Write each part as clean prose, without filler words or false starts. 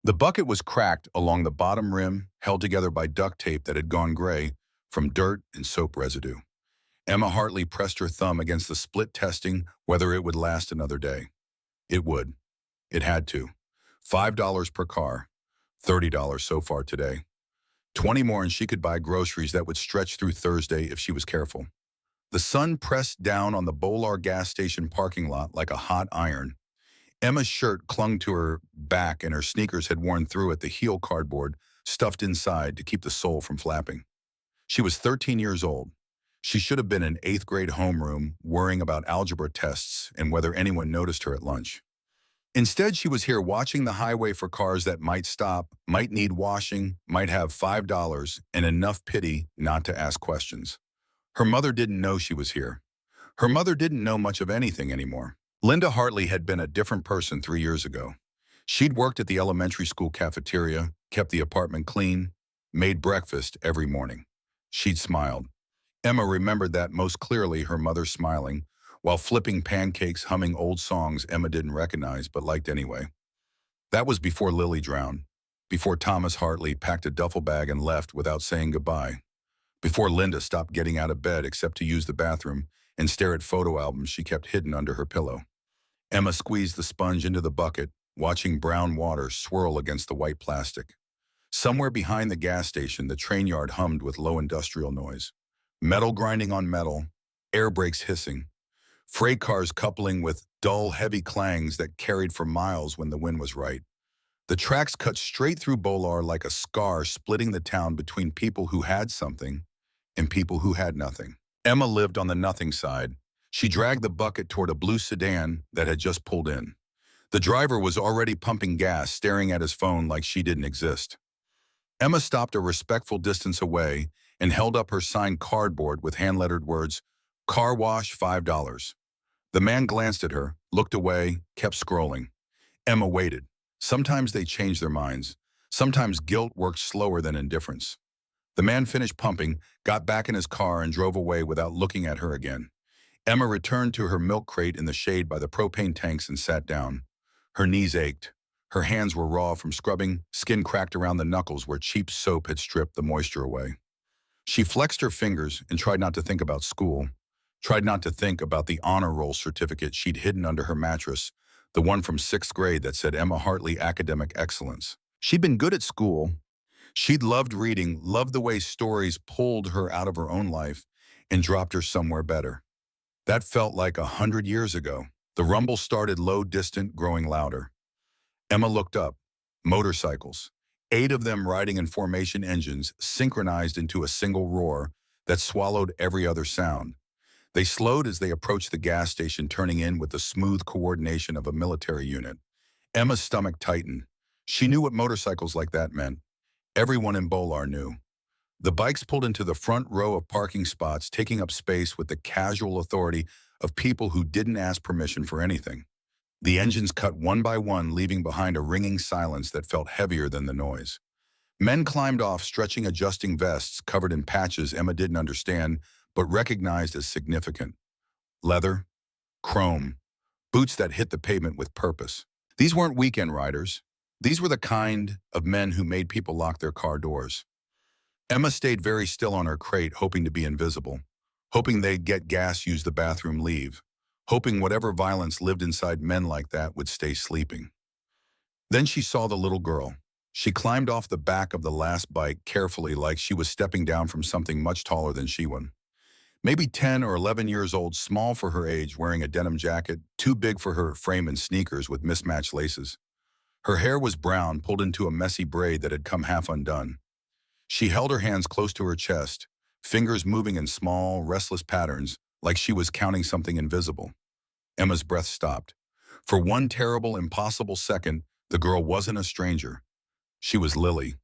The bucket was cracked along the bottom rim, held together by duct tape that had gone gray from dirt and soap residue. Emma Hartley pressed her thumb against the split, testing whether it would last another day. It would. It had to. $5 per car. $30 so far today. 20 more and she could buy groceries that would stretch through Thursday if she was careful. The sun pressed down on the Bolar gas station parking lot like a hot iron. Emma's shirt clung to her back and her sneakers had worn through it, the heel cardboard stuffed inside to keep the sole from flapping. She was 13 years old. She should have been in 8th grade homeroom worrying about algebra tests and whether anyone noticed her at lunch. Instead, she was here watching the highway for cars that might stop, might need washing, might have $5, and enough pity not to ask questions. Her mother didn't know she was here. Her mother didn't know much of anything anymore. Linda Hartley had been a different person 3 years ago. She'd worked at the elementary school cafeteria, kept the apartment clean, made breakfast every morning. She'd smiled. Emma remembered that most clearly, her mother smiling, while flipping pancakes, humming old songs Emma didn't recognize but liked anyway. That was before Lily drowned, before Thomas Hartley packed a duffel bag and left without saying goodbye, before Linda stopped getting out of bed except to use the bathroom and stare at photo albums she kept hidden under her pillow. Emma squeezed the sponge into the bucket, watching brown water swirl against the white plastic. Somewhere behind the gas station, the train yard hummed with low industrial noise. Metal grinding on metal, air brakes hissing, freight cars coupling with dull, heavy clangs that carried for miles when the wind was right. The tracks cut straight through Bolar like a scar, splitting the town between people who had something and people who had nothing. Emma lived on the nothing side. She dragged the bucket toward a blue sedan that had just pulled in. The driver was already pumping gas, staring at his phone like she didn't exist. Emma stopped a respectful distance away and held up her signed cardboard with hand-lettered words, "Car wash, $5." The man glanced at her, looked away, kept scrolling. Emma waited. Sometimes they changed their minds. Sometimes guilt worked slower than indifference. The man finished pumping, got back in his car, and drove away without looking at her again. Emma returned to her milk crate in the shade by the propane tanks and sat down. Her knees ached. Her hands were raw from scrubbing, skin cracked around the knuckles where cheap soap had stripped the moisture away. She flexed her fingers and tried not to think about school, tried not to think about the honor roll certificate she'd hidden under her mattress, the one from 6th grade that said Emma Hartley Academic Excellence. She'd been good at school. She'd loved reading, loved the way stories pulled her out of her own life and dropped her somewhere better. That felt like 100 years ago. The rumble started low, distant, growing louder. Emma looked up. Motorcycles. 8 of them riding in formation, engines synchronized into a single roar that swallowed every other sound. They slowed as they approached the gas station, turning in with the smooth coordination of a military unit. Emma's stomach tightened. She knew what motorcycles like that meant. Everyone in Bolar knew. The bikes pulled into the front row of parking spots, taking up space with the casual authority of people who didn't ask permission for anything. The engines cut one by one, leaving behind a ringing silence that felt heavier than the noise. Men climbed off, stretching adjusting vests covered in patches Emma didn't understand, but recognized as significant. Leather, chrome, boots that hit the pavement with purpose. These weren't weekend riders. These were the kind of men who made people lock their car doors. Emma stayed very still on her crate, hoping to be invisible, hoping they'd get gas, use the bathroom, leave, hoping whatever violence lived inside men like that would stay sleeping. Then she saw the little girl. She climbed off the back of the last bike carefully, like she was stepping down from something much taller than she was. Maybe 10 or 11 years old, small for her age, wearing a denim jacket, too big for her frame, and sneakers with mismatched laces. Her hair was brown, pulled into a messy braid that had come half undone. She held her hands close to her chest, fingers moving in small, restless patterns, like she was counting something invisible. Emma's breath stopped. For one terrible, impossible second, the girl wasn't a stranger. She was Lily.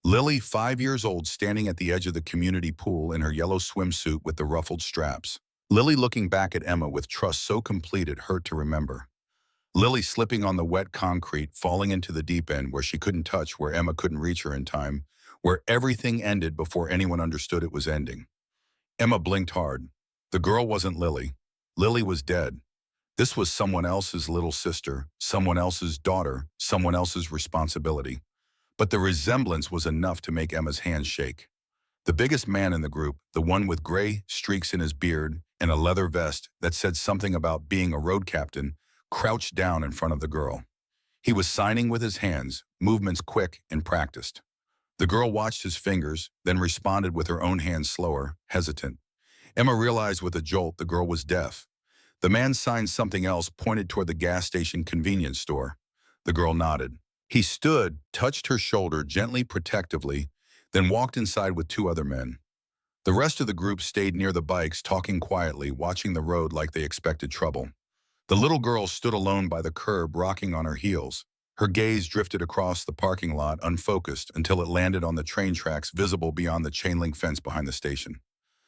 Lily, 5 years old, standing at the edge of the community pool in her yellow swimsuit with the ruffled straps. Lily looking back at Emma with trust so complete it hurt to remember. Lily slipping on the wet concrete, falling into the deep end where she couldn't touch, where Emma couldn't reach her in time, where everything ended before anyone understood it was ending. Emma blinked hard. The girl wasn't Lily. Lily was dead. This was someone else's little sister, someone else's daughter, someone else's responsibility. But the resemblance was enough to make Emma's hands shake. The biggest man in the group, the one with gray streaks in his beard and a leather vest that said something about being a road captain, crouched down in front of the girl. He was signing with his hands, movements quick and practiced. The girl watched his fingers, then responded with her own hands slower, hesitant. Emma realized with a jolt the girl was deaf. The man signed something else, pointed toward the gas station convenience store. The girl nodded. He stood, touched her shoulder gently, protectively, then walked inside with two other men. The rest of the group stayed near the bikes, talking quietly, watching the road like they expected trouble. The little girl stood alone by the curb, rocking on her heels. Her gaze drifted across the parking lot, unfocused, until it landed on the train tracks visible beyond the chain-link fence behind the station.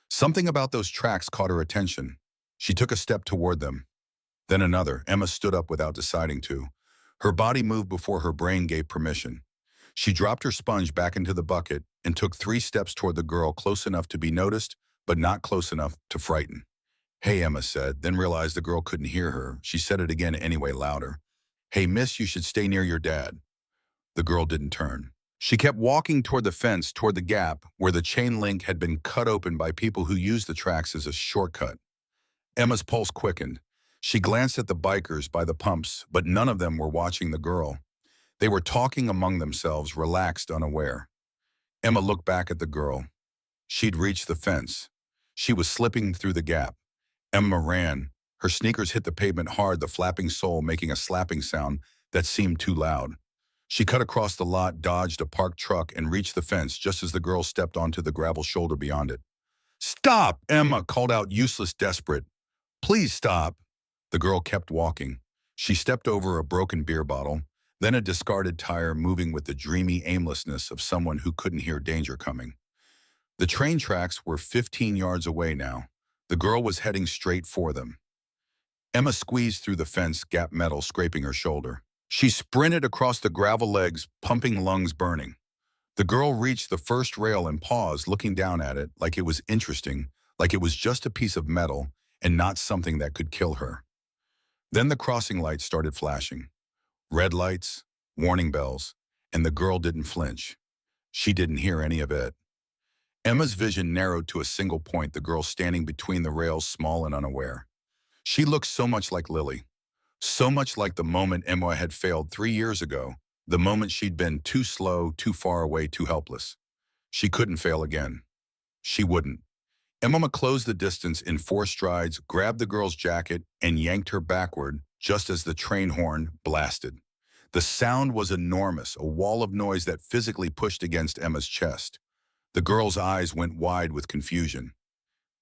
Something about those tracks caught her attention. She took a step toward them. Then another. Emma stood up without deciding to. Her body moved before her brain gave permission. She dropped her sponge back into the bucket and took 3 steps toward the girl, close enough to be noticed, but not close enough to frighten. "Hey," Emma said, then realized the girl couldn't hear her. She said it again anyway, louder. "Hey, miss, you should stay near your dad." The girl didn't turn. She kept walking toward the fence, toward the gap, where the chain link had been cut open by people who used the tracks as a shortcut. Emma's pulse quickened. She glanced at the bikers by the pumps, but none of them were watching the girl. They were talking among themselves, relaxed, unaware. Emma looked back at the girl. She'd reached the fence. She was slipping through the gap. Emma ran. Her sneakers hit the pavement hard, the flapping sole making a slapping sound that seemed too loud. She cut across the lot, dodged a parked truck, and reached the fence just as the girl stepped onto the gravel shoulder beyond it. "Stop!" Emma called out, useless, desperate. "Please stop." The girl kept walking. She stepped over a broken beer bottle, then a discarded tire, moving with the dreamy aimlessness of someone who couldn't hear danger coming. The train tracks were 15 yards away now. The girl was heading straight for them. Emma squeezed through the fence, gap metal scraping her shoulder. She sprinted across the gravel legs, pumping, lungs burning. The girl reached the first rail and paused, looking down at it like it was interesting, like it was just a piece of metal and not something that could kill her. Then the crossing lights started flashing. Red lights, warning bells, and the girl didn't flinch. She didn't hear any of it. Emma's vision narrowed to a single point, the girl standing between the rails, small and unaware. She looked so much like Lily. So much like the moment Emma had failed 3 years ago, the moment she'd been too slow, too far away, too helpless. She couldn't fail again. She wouldn't. Emma closed the distance in 4 strides, grabbed the girl's jacket, and yanked her backward just as the train horn blasted. The sound was enormous, a wall of noise that physically pushed against Emma's chest. The girl's eyes went wide with confusion.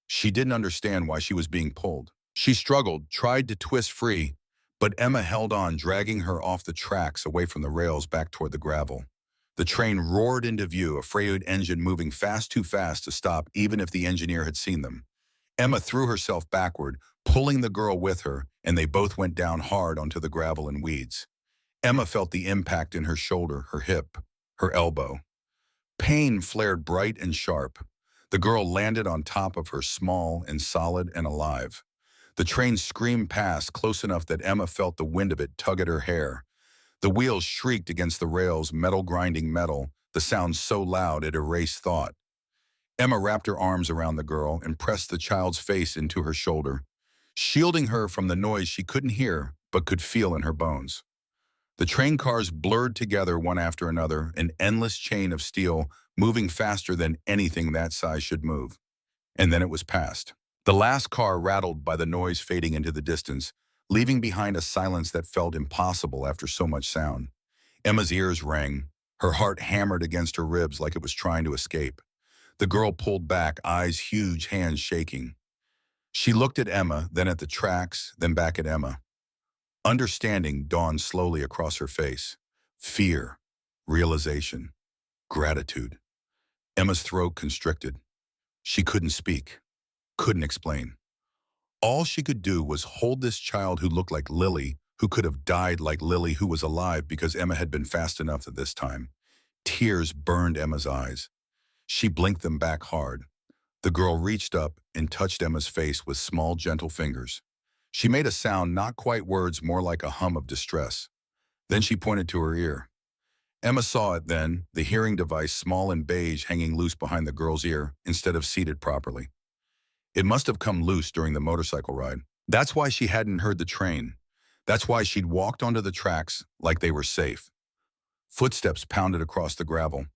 She didn't understand why she was being pulled. She struggled, tried to twist free, but Emma held on, dragging her off the tracks, away from the rails, back toward the gravel. The train roared into view, a freight engine moving fast, too fast to stop even if the engineer had seen them. Emma threw herself backward, pulling the girl with her, and they both went down hard onto the gravel and weeds. Emma felt the impact in her shoulder, her hip, her elbow. Pain flared bright and sharp. The girl landed on top of her, small and solid and alive. The train screamed past, close enough that Emma felt the wind of it tug at her hair. The wheels shrieked against the rails, metal grinding metal, the sound so loud it erased thought. Emma wrapped her arms around the girl and pressed the child's face into her shoulder, shielding her from the noise she couldn't hear but could feel in her bones. The train cars blurred together one after another, an endless chain of steel moving faster than anything that size should move. And then it was past. The last car rattled by the noise fading into the distance, leaving behind a silence that felt impossible after so much sound. Emma's ears rang. Her heart hammered against her ribs like it was trying to escape. The girl pulled back, eyes huge, hands shaking. She looked at Emma, then at the tracks, then back at Emma. Understanding dawned slowly across her face. Fear, realization, gratitude. Emma's throat constricted. She couldn't speak, couldn't explain. All she could do was hold this child who looked like Lily, who could have died like Lily, who was alive because Emma had been fast enough at this time. Tears burned Emma's eyes. She blinked them back hard. The girl reached up and touched Emma's face with small, gentle fingers. She made a sound, not quite words, more like a hum of distress. Then she pointed to her ear. Emma saw it then, the hearing device, small and beige, hanging loose behind the girl's ear instead of seated properly. It must have come loose during the motorcycle ride. That's why she hadn't heard the train. That's why she'd walked onto the tracks like they were safe. Footsteps pounded across the gravel.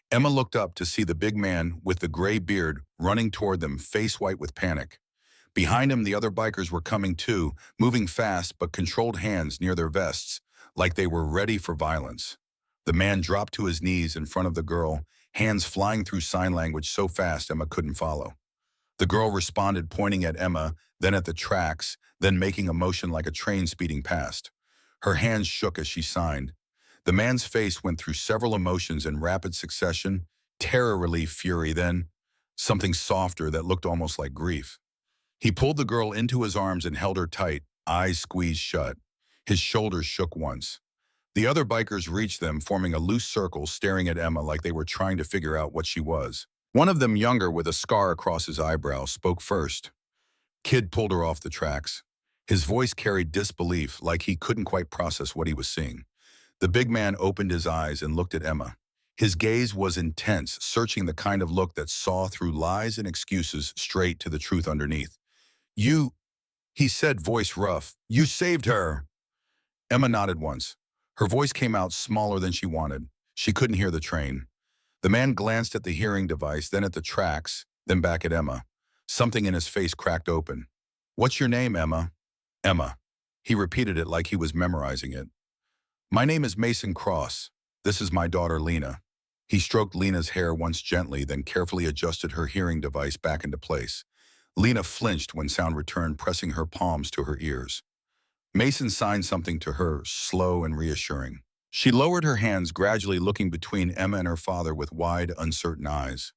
Emma looked up to see the big man with the gray beard running toward them, face white with panic. Behind him, the other bikers were coming too, moving fast but controlled hands near their vests, like they were ready for violence. The man dropped to his knees in front of the girl, hands flying through sign language so fast Emma couldn't follow. The girl responded, pointing at Emma, then at the tracks, then making a motion like a train speeding past. Her hands shook as she signed. The man's face went through several emotions in rapid succession: terror, relief, fury, then something softer that looked almost like grief. He pulled the girl into his arms and held her tight, eyes squeezed shut. His shoulders shook once. The other bikers reached them, forming a loose circle, staring at Emma like they were trying to figure out what she was. One of them, younger with a scar across his eyebrow, spoke first. Kid pulled her off the tracks. His voice carried disbelief, like he couldn't quite process what he was seeing. The big man opened his eyes and looked at Emma. His gaze was intense, searching, the kind of look that saw through lies and excuses straight to the truth underneath. "You," he said, voice rough, "you saved her." Emma nodded once. Her voice came out smaller than she wanted. She couldn't hear the train. The man glanced at the hearing device, then at the tracks, then back at Emma. Something in his face cracked open. "What's your name, Emma?" "Emma." He repeated it like he was memorizing it. "My name is Mason Cross. This is my daughter, Lena." He stroked Lena's hair once gently, then carefully adjusted her hearing device back into place. Lena flinched when sound returned, pressing her palms to her ears. Mason signed something to her, slow and reassuring. She lowered her hands, gradually looking between Emma and her father with wide, uncertain eyes.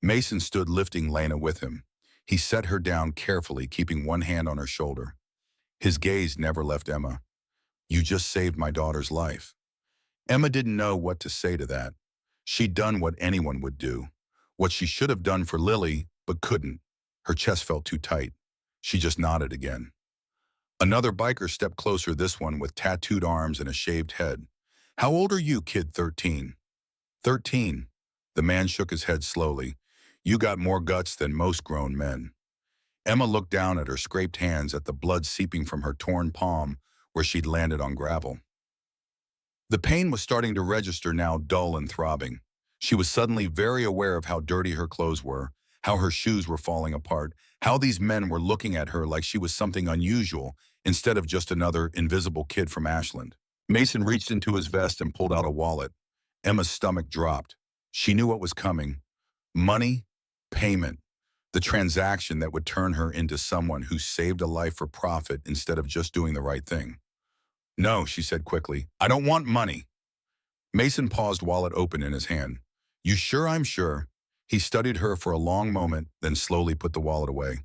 Mason stood, lifting Lena with him. He set her down carefully, keeping one hand on her shoulder. His gaze never left Emma. "You just saved my daughter's life." Emma didn't know what to say to that. She'd done what anyone would do, what she should have done for Lily, but couldn't. Her chest felt too tight. She just nodded again. Another biker stepped closer, this one with tattooed arms and a shaved head. "How old are you, kid?" 13. 13. The man shook his head slowly. "You got more guts than most grown men." Emma looked down at her scraped hands, at the blood seeping from her torn palm where she'd landed on gravel. The pain was starting to register now, dull and throbbing. She was suddenly very aware of how dirty her clothes were, how her shoes were falling apart, how these men were looking at her like she was something unusual instead of just another invisible kid from Ashland. Mason reached into his vest and pulled out a wallet. Emma's stomach dropped. She knew what was coming. Money, payment, the transaction that would turn her into someone who saved a life for profit instead of just doing the right thing. "No," she said quickly. "I don't want money." Mason paused, wallet open in his hand. "You sure?" "I'm sure." He studied her for a long moment, then slowly put the wallet away.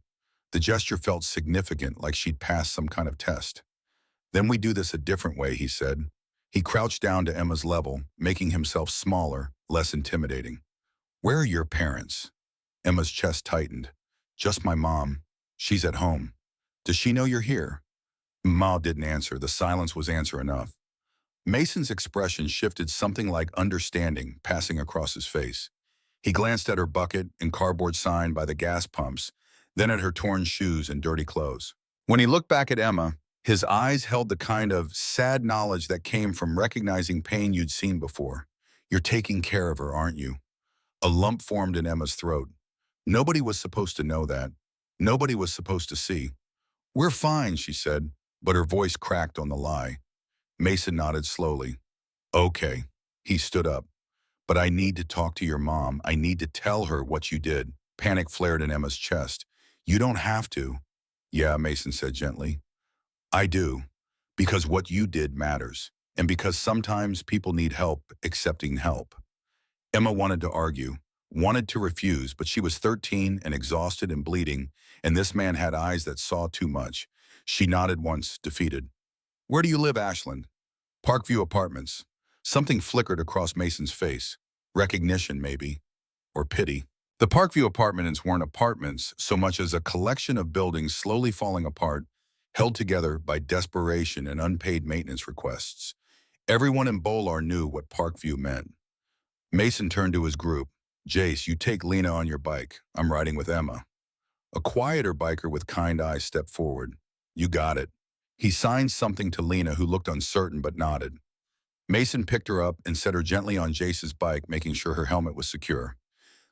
The gesture felt significant, like she'd passed some kind of test. "Then we do this a different way," he said. He crouched down to Emma's level, making himself smaller, less intimidating. "Where are your parents?" Emma's chest tightened. "Just my mom. She's at home." "Does she know you're here?" Ma didn't answer. The silence was answer enough. Mason's expression shifted, something like understanding passing across his face. He glanced at her bucket and cardboard sign by the gas pumps, then at her torn shoes and dirty clothes. When he looked back at Emma, his eyes held the kind of sad knowledge that came from recognizing pain you'd seen before. "You're taking care of her, aren't you?" A lump formed in Emma's throat. Nobody was supposed to know that. Nobody was supposed to see. "We're fine," she said, but her voice cracked on the lie. Mason nodded slowly. "Okay." He stood up. "But I need to talk to your mom. I need to tell her what you did." Panic flared in Emma's chest. "You don't have to." "Yeah," Mason said gently. "I do. Because what you did matters. And because sometimes people need help accepting help." Emma wanted to argue, wanted to refuse, but she was 13 and exhausted and bleeding, and this man had eyes that saw too much. She nodded once, defeated. "Where do you live, Ashland?" "Parkview Apartments." Something flickered across Mason's face. Recognition, maybe. Or pity. The Parkview Apartments weren't apartments so much as a collection of buildings slowly falling apart, held together by desperation and unpaid maintenance requests. Everyone in Bolar knew what Parkview meant. Mason turned to his group. Jace, you take Lena on your bike. I'm riding with Emma. A quieter biker with kind eyes stepped forward. You got it. He signed something to Lena, who looked uncertain but nodded. Mason picked her up and set her gently on Jace's bike, making sure her helmet was secure.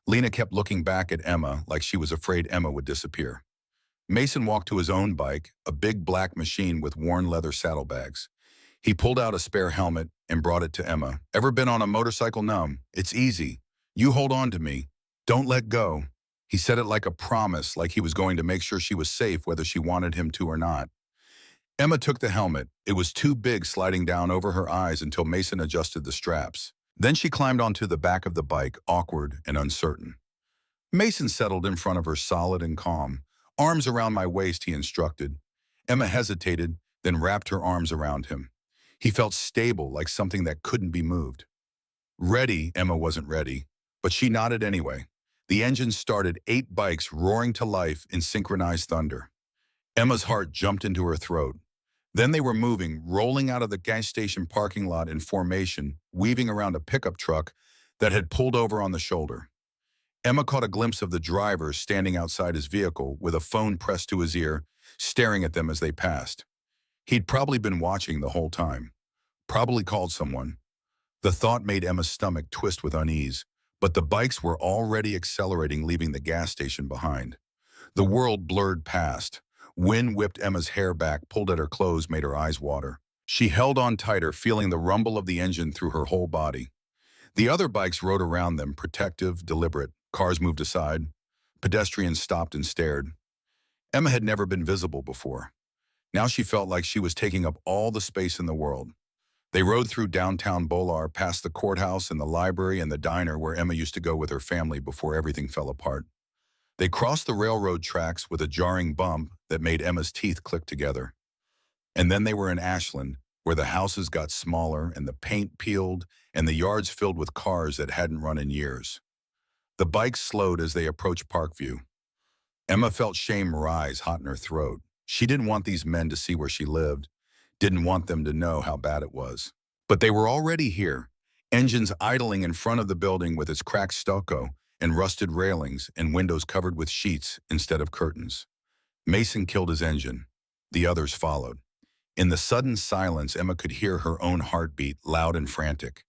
Lena kept looking back at Emma like she was afraid Emma would disappear. Mason walked to his own bike, a big black machine with worn leather saddlebags. He pulled out a spare helmet and brought it to Emma. Ever been on a motorcycle? Numb? It's easy. You hold on to me. Don't let go. He said it like a promise, like he was going to make sure she was safe whether she wanted him to or not. Emma took the helmet. It was too big, sliding down over her eyes until Mason adjusted the straps. Then she climbed onto the back of the bike, awkward and uncertain. Mason settled in front of her, solid and calm. Arms around my waist, he instructed. Emma hesitated, then wrapped her arms around him. He felt stable, like something that couldn't be moved. Ready, Emma wasn't ready, but she nodded anyway. The engine started, 8 bikes roaring to life in synchronized thunder. Emma's heart jumped into her throat. Then they were moving, rolling out of the gas station parking lot in formation, weaving around a pickup truck that had pulled over on the shoulder. Emma caught a glimpse of the driver standing outside his vehicle with a phone pressed to his ear, staring at them as they passed. He'd probably been watching the whole time. Probably called someone. The thought made Emma's stomach twist with unease, but the bikes were already accelerating, leaving the gas station behind. The world blurred past. Wind whipped Emma's hair back, pulled at her clothes, made her eyes water. She held on tighter, feeling the rumble of the engine through her whole body. The other bikes rode around them, protective, deliberate. Cars moved aside. Pedestrians stopped and stared. Emma had never been visible before. Now she felt like she was taking up all the space in the world. They rode through downtown Bolar, past the courthouse and the library and the diner where Emma used to go with her family before everything fell apart. They crossed the railroad tracks with a jarring bump that made Emma's teeth click together. And then they were in Ashland, where the houses got smaller and the paint peeled and the yards filled with cars that hadn't run in years. The bikes slowed as they approached Parkview. Emma felt shame rise hot in her throat. She didn't want these men to see where she lived, didn't want them to know how bad it was. But they were already here, engines idling in front of the building with its cracked stucco and rusted railings and windows covered with sheets instead of curtains. Mason killed his engine. The others followed. In the sudden silence, Emma could hear her own heartbeat, loud and frantic.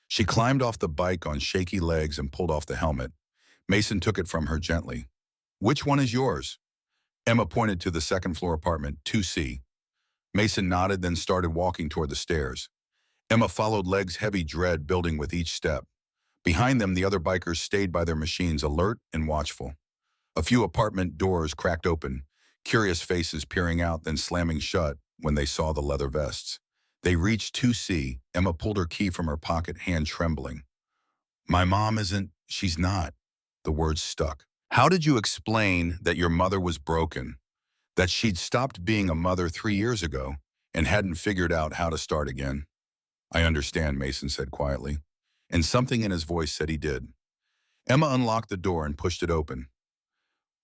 She climbed off the bike on shaky legs and pulled off the helmet. Mason took it from her gently. Which one is yours? Emma pointed to the second-floor apartment, 2C. Mason nodded, then started walking toward the stairs. Emma followed, legs heavy, dread building with each step. Behind them, the other bikers stayed by their machines, alert and watchful. A few apartment doors cracked open, curious faces peering out, then slamming shut when they saw the leather vests. They reached 2C. Emma pulled her key from her pocket, hand trembling. My mom isn't, she's not. The words stuck. How did you explain that your mother was broken, that she'd stopped being a mother 3 years ago and hadn't figured out how to start again? I understand, Mason said quietly, and something in his voice said he did. Emma unlocked the door and pushed it open.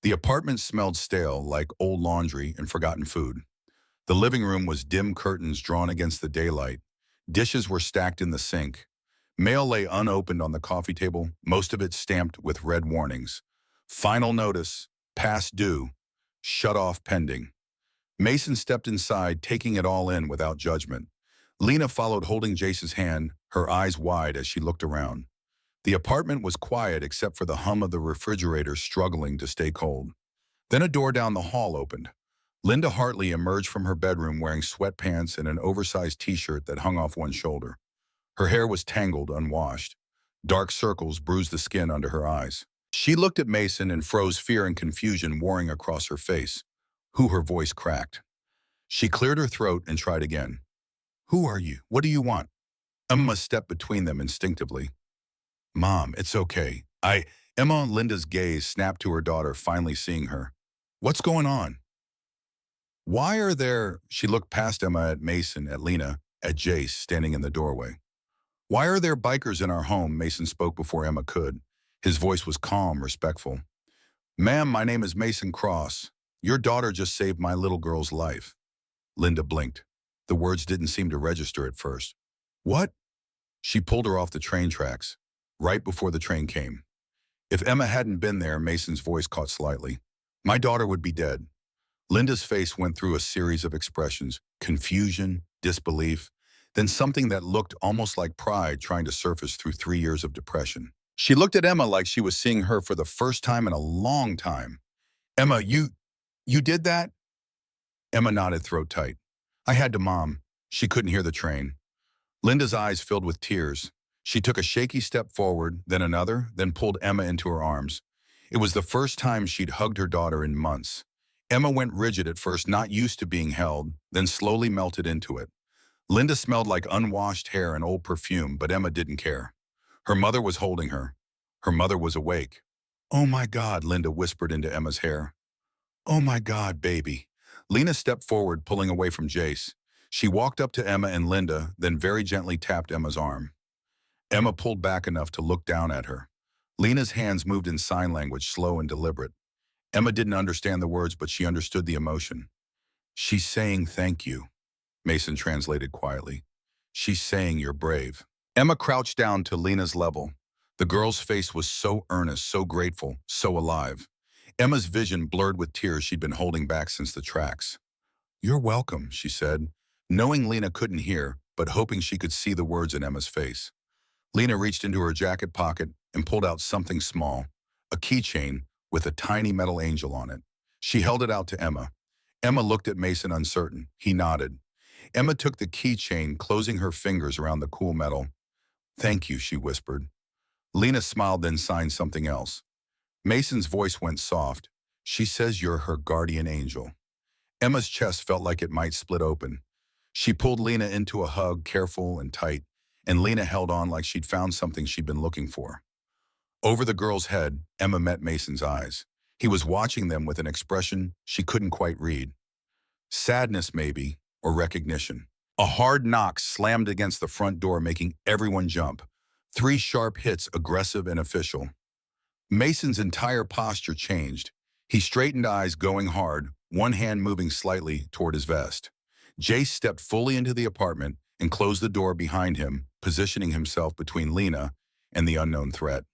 The apartment smelled stale, like old laundry and forgotten food. The living room was dim, curtains drawn against the daylight. Dishes were stacked in the sink. Mail lay unopened on the coffee table, most of it stamped with red warnings. Final notice, past due, shut off pending. Mason stepped inside, taking it all in without judgment. Lena followed, holding Jace's hand, her eyes wide as she looked around. The apartment was quiet except for the hum of the refrigerator struggling to stay cold. Then a door down the hall opened. Linda Hartley emerged from her bedroom wearing sweatpants and an oversized t-shirt that hung off one shoulder. Her hair was tangled, unwashed. Dark circles bruised the skin under her eyes. She looked at Mason and froze, fear and confusion warring across her face. Her voice cracked. She cleared her throat and tried again. Who are you? What do you want? Emma stepped between them instinctively. Mom, it's okay. Emma. Linda's gaze snapped to her daughter, finally seeing her. What's going on? Why are there... She looked past Emma at Mason, at Lena, at Jace, standing in the doorway. Why are there bikers in our home? Mason spoke before Emma could. His voice was calm, respectful. Ma'am, my name is Mason Cross. Your daughter just saved my little girl's life. Linda blinked. The words didn't seem to register at first. What? She pulled her off the train tracks, right before the train came. If Emma hadn't been there, Mason's voice caught slightly. My daughter would be dead. Linda's face went through a series of expressions, confusion, disbelief, then something that looked almost like pride trying to surface through 3 years of depression. She looked at Emma like she was seeing her for the first time in a long time. Emma, you did that? Emma nodded, throat tight. I had to, Mom. She couldn't hear the train. Linda's eyes filled with tears. She took a shaky step forward, then another, then pulled Emma into her arms. It was the first time she'd hugged her daughter in months. Emma went rigid at first, not used to being held, then slowly melted into it. Linda smelled like unwashed hair and old perfume, but Emma didn't care. Her mother was holding her. Her mother was awake. Oh my God, Linda whispered into Emma's hair. Oh my God, baby. Lena stepped forward, pulling away from Jace. She walked up to Emma and Linda, then very gently tapped Emma's arm. Emma pulled back enough to look down at her. Lena's hands moved in sign language, slow and deliberate. Emma didn't understand the words, but she understood the emotion. She's saying thank you, Mason translated quietly. She's saying you're brave. Emma crouched down to Lena's level. The girl's face was so earnest, so grateful, so alive. Emma's vision blurred with tears she'd been holding back since the tracks. You're welcome, she said, knowing Lena couldn't hear, but hoping she could see the words in Emma's face. Lena reached into her jacket pocket and pulled out something small, a keychain with a tiny metal angel on it. She held it out to Emma. Emma looked at Mason uncertain. He nodded. Emma took the keychain, closing her fingers around the cool metal. Thank you, she whispered. Lena smiled, then signed something else. Mason's voice went soft. She says you're her guardian angel. Emma's chest felt like it might split open. She pulled Lena into a hug, careful and tight, and Lena held on like she'd found something she'd been looking for. Over the girl's head, Emma met Mason's eyes. He was watching them with an expression she couldn't quite read. Sadness, maybe, or recognition. A hard knock slammed against the front door, making everyone jump. 3 sharp hits, aggressive and official. Mason's entire posture changed. He straightened, eyes going hard, one hand moving slightly toward his vest. Jace stepped fully into the apartment and closed the door behind him, positioning himself between Lena and the unknown threat.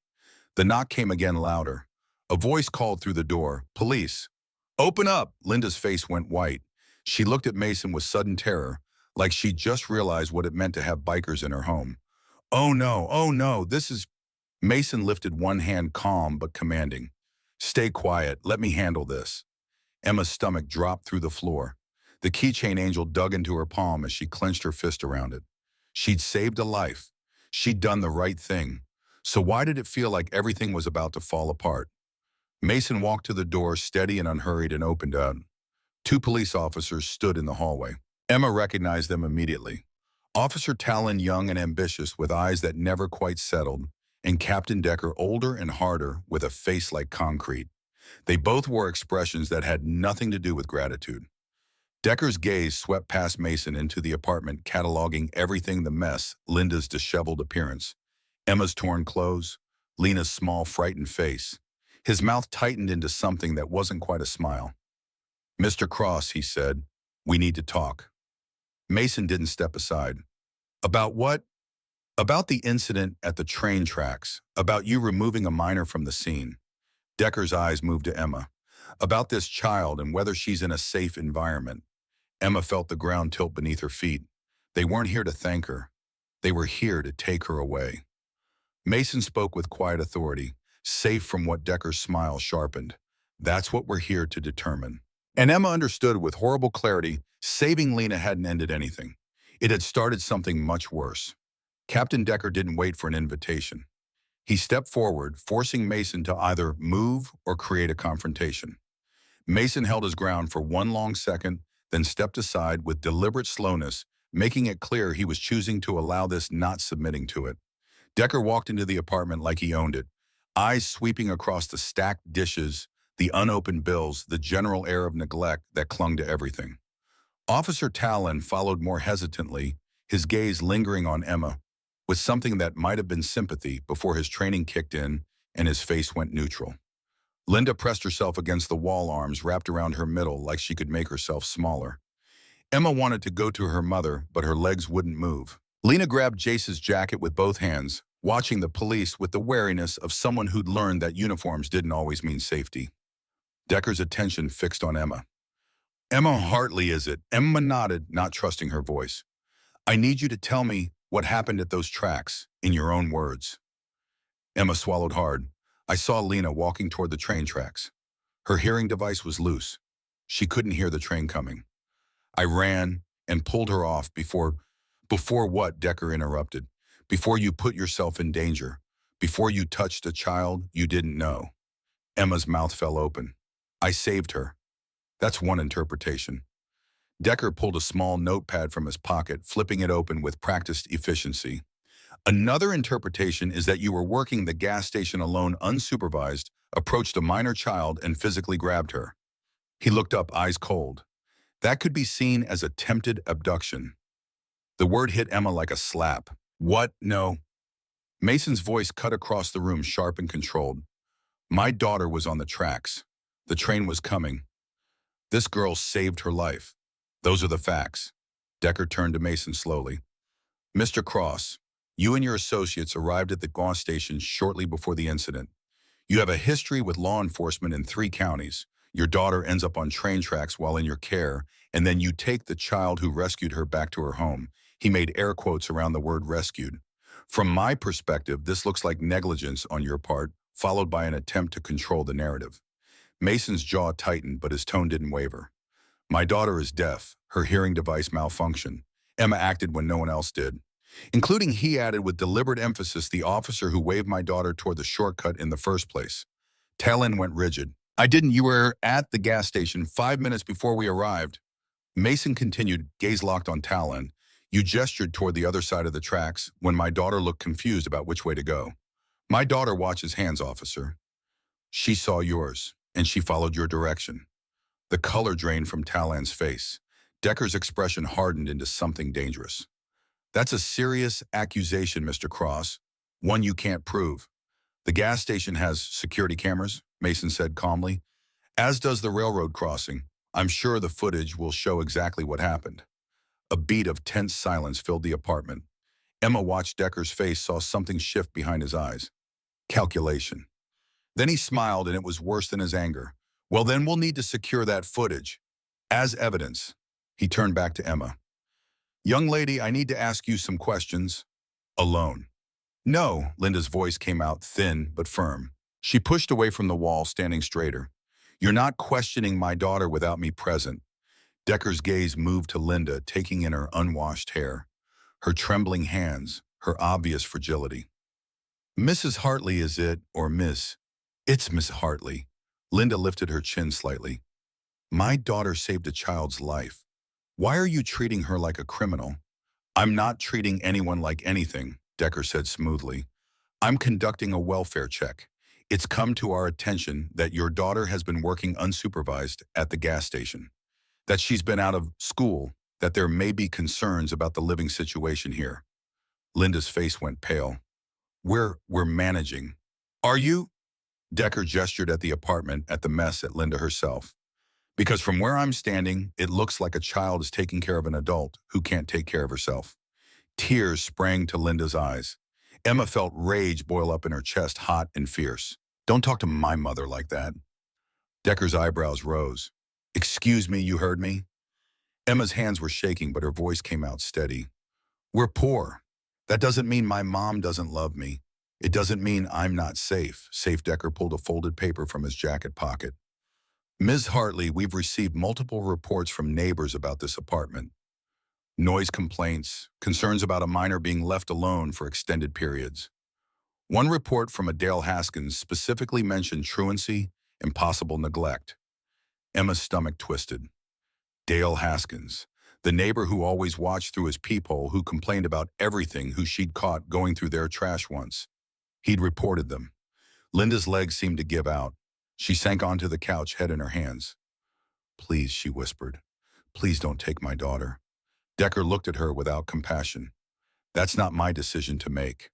The knock came again, louder. A voice called through the door, "Police!" "Open up!" Linda's face went white. She looked at Mason with sudden terror, like she'd just realized what it meant to have bikers in her home. Oh no, this is... Mason lifted one hand, calm but commanding. Stay quiet, let me handle this. Emma's stomach dropped through the floor. The keychain angel dug into her palm as she clenched her fist around it. She'd saved a life. She'd done the right thing. So why did it feel like everything was about to fall apart? Mason walked to the door, steady and unhurried, and opened it. 2 police officers stood in the hallway. Emma recognized them immediately. Officer Talon, young and ambitious, with eyes that never quite settled, and Captain Decker, older and harder, with a face like concrete. They both wore expressions that had nothing to do with gratitude. Decker's gaze swept past Mason into the apartment, cataloging everything: the mess, Linda's disheveled appearance, Emma's torn clothes, Lena's small, frightened face. His mouth tightened into something that wasn't quite a smile. Mr. Cross, he said, we need to talk. Mason didn't step aside. About what? About the incident at the train tracks, about you removing a minor from the scene. Decker's eyes moved to Emma. About this child and whether she's in a safe environment. Emma felt the ground tilt beneath her feet. They weren't here to thank her. They were here to take her away. Mason spoke with quiet authority, safe from what Decker's smile sharpened. That's what we're here to determine. And Emma understood with horrible clarity, saving Lena hadn't ended anything. It had started something much worse. Captain Decker didn't wait for an invitation. He stepped forward, forcing Mason to either move or create a confrontation. Mason held his ground for one long second, then stepped aside with deliberate slowness, making it clear he was choosing to allow this, not submitting to it. Decker walked into the apartment like he owned it, eyes sweeping across the stacked dishes, the unopened bills, the general air of neglect that clung to everything. Officer Talon followed more hesitantly, his gaze lingering on Emma, with something that might have been sympathy before his training kicked in and his face went neutral. Linda pressed herself against the wall, arms wrapped around her middle like she could make herself smaller. Emma wanted to go to her mother, but her legs wouldn't move. Lena grabbed Jace's jacket with both hands, watching the police with the wariness of someone who'd learned that uniforms didn't always mean safety. Decker's attention fixed on Emma. Emma Hartley, is it? Emma nodded, not trusting her voice. I need you to tell me what happened at those tracks, in your own words. Emma swallowed hard. I saw Lena walking toward the train tracks. Her hearing device was loose. She couldn't hear the train coming. I ran and pulled her off before what? Decker interrupted. Before you put yourself in danger. Before you touched a child you didn't know. Emma's mouth fell open. I saved her. That's one interpretation. Decker pulled a small notepad from his pocket, flipping it open with practiced efficiency. Another interpretation is that you were working the gas station alone, unsupervised, approached a minor child and physically grabbed her. He looked up, eyes cold. That could be seen as attempted abduction. The word hit Emma like a slap. What? No. Mason's voice cut across the room, sharp and controlled. My daughter was on the tracks. The train was coming. This girl saved her life. Those are the facts. Decker turned to Mason slowly. Mr. Cross, you and your associates arrived at the gas station shortly before the incident. You have a history with law enforcement in 3 counties. Your daughter ends up on train tracks while in your care, and then you take the child who rescued her back to her home. He made air quotes around the word rescued. From my perspective, this looks like negligence on your part, followed by an attempt to control the narrative. Mason's jaw tightened, but his tone didn't waver. My daughter is deaf. Her hearing device malfunctioned. Emma acted when no one else did. Including, he added with deliberate emphasis, the officer who waved my daughter toward the shortcut in the first place. Talon went rigid. I didn't. You were at the gas station 5 minutes before we arrived. Mason continued, gaze locked on Talon. You gestured toward the other side of the tracks when my daughter looked confused about which way to go. My daughter watches hands, officer. She saw yours, and she followed your direction. The color drained from Talon's face. Decker's expression hardened into something dangerous. That's a serious accusation, Mr. Cross. One you can't prove. The gas station has security cameras, Mason said calmly, as does the railroad crossing. I'm sure the footage will show exactly what happened. A beat of tense silence filled the apartment. Emma watched Decker's face, saw something shift behind his eyes. Calculation. Then he smiled, and it was worse than his anger. Well, then we'll need to secure that footage. As evidence. He turned back to Emma. Young lady, I need to ask you some questions. Alone. No, Linda's voice came out thin but firm. She pushed away from the wall, standing straighter. You're not questioning my daughter without me present. Decker's gaze moved to Linda, taking in her unwashed hair, her trembling hands, her obvious fragility. Mrs. Hartley, is it, or Miss? It's Miss Hartley. Linda lifted her chin slightly. My daughter saved a child's life. Why are you treating her like a criminal? I'm not treating anyone like anything, Decker said smoothly. I'm conducting a welfare check. It's come to our attention that your daughter has been working unsupervised at the gas station, that she's been out of school, that there may be concerns about the living situation here. Linda's face went pale. We're managing. Are you? Decker gestured at the apartment, at the mess, at Linda herself. Because from where I'm standing, it looks like a child is taking care of an adult who can't take care of herself. Tears sprang to Linda's eyes. Emma felt rage boil up in her chest, hot and fierce. Don't talk to my mother like that. Decker's eyebrows rose. Excuse me, you heard me? Emma's hands were shaking, but her voice came out steady. We're poor. That doesn't mean my mom doesn't love me. It doesn't mean I'm not safe. Decker pulled a folded paper from his jacket pocket. Ms. Hartley, we've received multiple reports from neighbors about this apartment. Noise complaints, concerns about a minor being left alone for extended periods. One report from a Dale Haskins specifically mentioned truancy and possible neglect. Emma's stomach twisted. Dale Haskins, the neighbor who always watched through his peephole, who complained about everything, who she'd caught going through their trash once. He'd reported them. Linda's legs seemed to give out. She sank onto the couch, head in her hands. Please, she whispered. Please don't take my daughter. Decker looked at her without compassion. That's not my decision to make.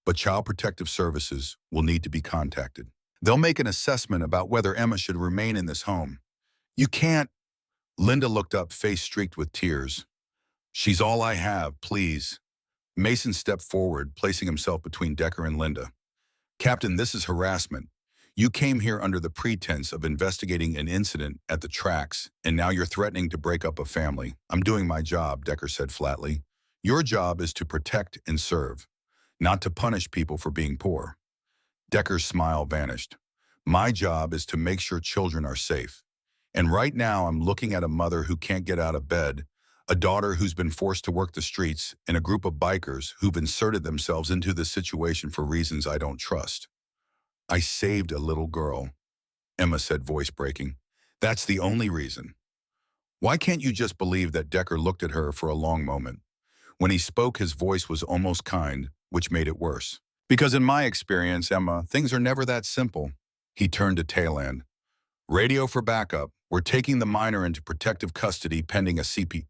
But Child Protective Services will need to be contacted. They'll make an assessment about whether Emma should remain in this home. You can't. Linda looked up, face streaked with tears. She's all I have, please. Mason stepped forward, placing himself between Decker and Linda. Captain, this is harassment. You came here under the pretense of investigating an incident at the tracks, and now you're threatening to break up a family. I'm doing my job, Decker said flatly. Your job is to protect and serve, not to punish people for being poor. Decker's smile vanished. My job is to make sure children are safe. And right now I'm looking at a mother who can't get out of bed, a daughter who's been forced to work the streets, and a group of bikers who've inserted themselves into this situation for reasons I don't trust. I saved a little girl, Emma said, voice breaking. That's the only reason. Why can't you just believe that? Decker looked at her for a long moment. When he spoke, his voice was almost kind, which made it worse. Because in my experience, Emma, things are never that simple. He turned to Tayland. Radio for backup. We're taking the minor into protective custody pending a CPS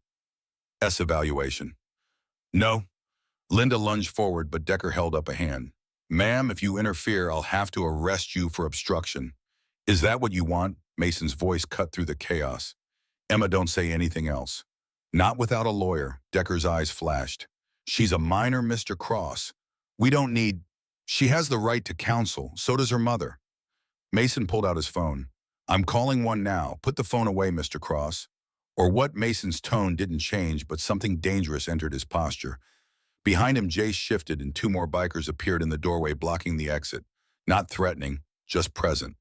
evaluation. No. Linda lunged forward, but Decker held up a hand. Ma'am, if you interfere, I'll have to arrest you for obstruction. Is that what you want? Mason's voice cut through the chaos. Emma, don't say anything else. Not without a lawyer, Decker's eyes flashed. She's a minor, Mr. Cross. We don't need... She has the right to counsel, so does her mother. Mason pulled out his phone. I'm calling one now. Put the phone away, Mr. Cross. Or what? Mason's tone didn't change, but something dangerous entered his posture. Behind him, Jace shifted and two more bikers appeared in the doorway, blocking the exit. Not threatening, just present.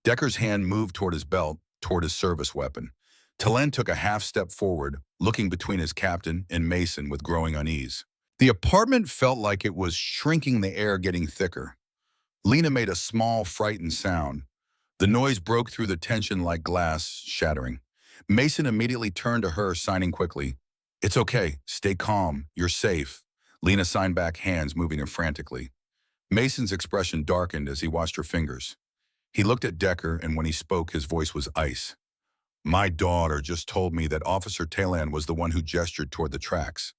Decker's hand moved toward his belt, toward his service weapon. Talen took a half step forward, looking between his captain and Mason with growing unease. The apartment felt like it was shrinking, the air getting thicker. Lena made a small, frightened sound. The noise broke through the tension like glass shattering. Mason immediately turned to her, signing quickly. It's okay. Stay calm. You're safe. Lena signed back, hands moving frantically. Mason's expression darkened as he watched her fingers. He looked at Decker, and when he spoke, his voice was ice. My daughter just told me that Officer Tayland was the one who gestured toward the tracks.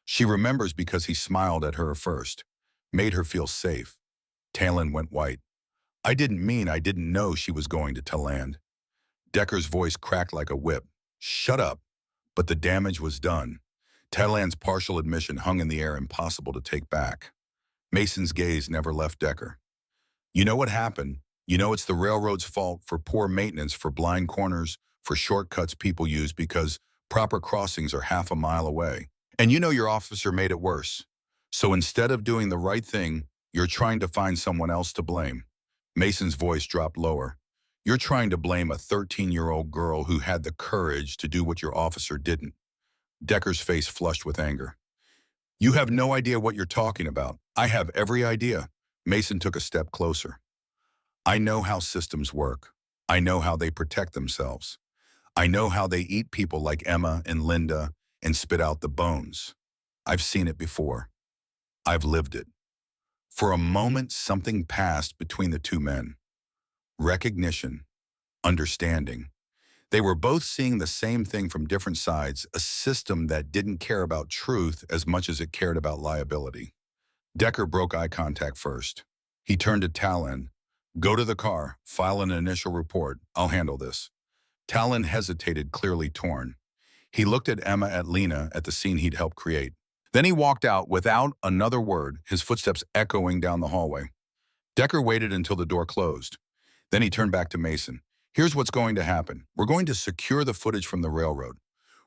She remembers because he smiled at her first, made her feel safe. Tayland went white. I didn't know she was going to Tayland. Decker's voice cracked like a whip. Shut up. But the damage was done. Tayland's partial admission hung in the air, impossible to take back. Mason's gaze never left Decker. You know what happened? You know it's the railroad's fault for poor maintenance, for blind corners, for shortcuts people use because proper crossings are half a mile away. And you know your officer made it worse. So instead of doing the right thing, you're trying to find someone else to blame. Mason's voice dropped lower. You're trying to blame a 13-year-old girl who had the courage to do what your officer didn't. Decker's face flushed with anger. You have no idea what you're talking about. I have every idea. Mason took a step closer. I know how systems work. I know how they protect themselves. I know how they eat people like Emma and Linda and spit out the bones. I've seen it before. I've lived it. For a moment, something passed between the two men. Recognition, understanding. They were both seeing the same thing from different sides, a system that didn't care about truth as much as it cared about liability. Decker broke eye contact first. He turned to Talon. Go to the car, file an initial report. I'll handle this. Talon hesitated, clearly torn. He looked at Emma, at Lena, at the scene he'd helped create. Then he walked out without another word, his footsteps echoing down the hallway. Decker waited until the door closed. Then he turned back to Mason. Here's what's going to happen. We're going to secure the footage from the railroad.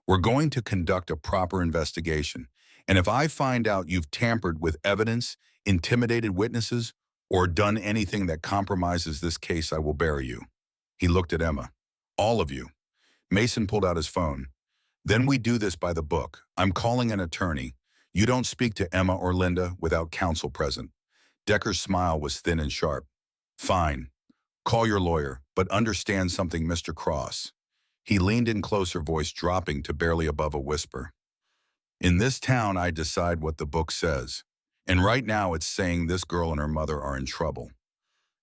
We're going to conduct a proper investigation. And if I find out you've tampered with evidence, intimidated witnesses, or done anything that compromises this case, I will bury you. He looked at Emma. All of you. Mason pulled out his phone. Then we do this by the book. I'm calling an attorney. You don't speak to Emma or Linda without counsel present. Decker's smile was thin and sharp. Fine. Call your lawyer, but understand something, Mr. Cross. He leaned in closer, voice dropping to barely above a whisper. In this town, I decide what the book says. And right now it's saying this girl and her mother are in trouble.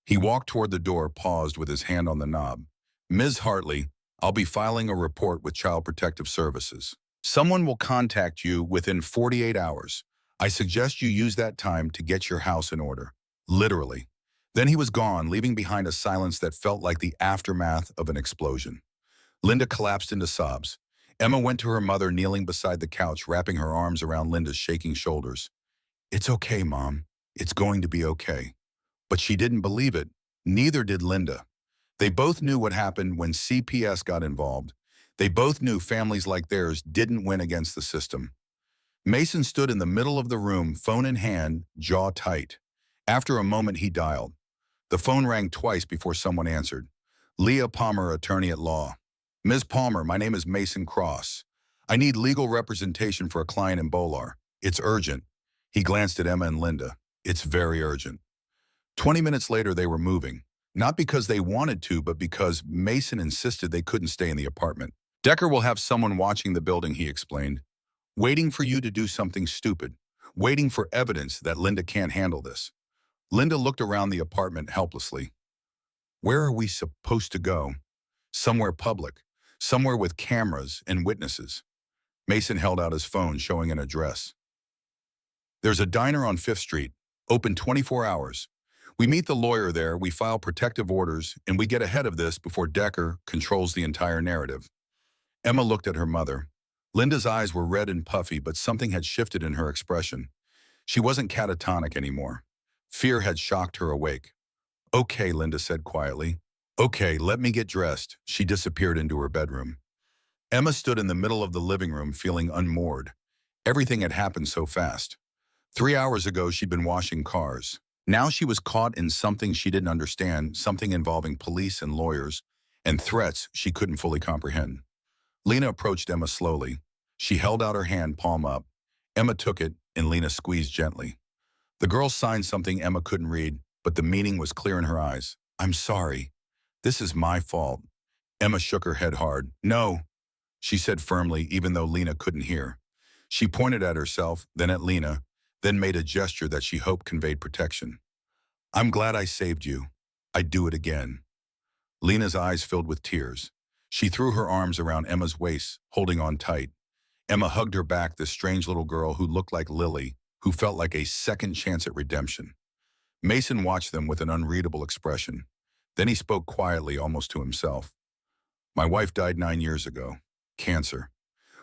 He walked toward the door, paused with his hand on the knob. Ms. Hartley, I'll be filing a report with Child Protective Services. Someone will contact you within 48 hours. I suggest you use that time to get your house in order. Literally. Then he was gone, leaving behind a silence that felt like the aftermath of an explosion. Linda collapsed into sobs. Emma went to her mother kneeling beside the couch, wrapping her arms around Linda's shaking shoulders. It's okay, Mom. It's going to be okay. But she didn't believe it. Neither did Linda. They both knew what happened when CPS got involved. They both knew families like theirs didn't win against the system. Mason stood in the middle of the room, phone in hand, jaw tight. After a moment, he dialed. The phone rang twice before someone answered. Leah Palmer, attorney at law. Ms. Palmer, my name is Mason Cross. I need legal representation for a client in Bolar. It's urgent. He glanced at Emma and Linda. It's very urgent. 20 minutes later, they were moving. Not because they wanted to, but because Mason insisted they couldn't stay in the apartment. Decker will have someone watching the building, he explained. Waiting for you to do something stupid. Waiting for evidence that Linda can't handle this. Linda looked around the apartment helplessly. Where are we supposed to go? Somewhere public. Somewhere with cameras and witnesses. Mason held out his phone, showing an address. There's a diner on 5th Street, open 24 hours. We meet the lawyer there, we file protective orders, and we get ahead of this before Decker controls the entire narrative. Emma looked at her mother. Linda's eyes were red and puffy, but something had shifted in her expression. She wasn't catatonic anymore. Fear had shocked her awake. Okay, Linda said quietly. Okay, let me get dressed. She disappeared into her bedroom. Emma stood in the middle of the living room, feeling unmoored. Everything had happened so fast. 3 hours ago, she'd been washing cars. Now she was caught in something she didn't understand, something involving police and lawyers, and threats she couldn't fully comprehend. Lena approached Emma slowly. She held out her hand, palm up. Emma took it, and Lena squeezed gently. The girl signed something Emma couldn't read, but the meaning was clear in her eyes. I'm sorry. This is my fault. Emma shook her head hard. No, she said firmly, even though Lena couldn't hear. She pointed at herself, then at Lena, then made a gesture that she hoped conveyed protection. I'm glad I saved you. I'd do it again. Lena's eyes filled with tears. She threw her arms around Emma's waist, holding on tight. Emma hugged her back, this strange little girl who looked like Lily, who felt like a second chance at redemption. Mason watched them with an unreadable expression. Then he spoke quietly, almost to himself. My wife died 9 years ago. Cancer.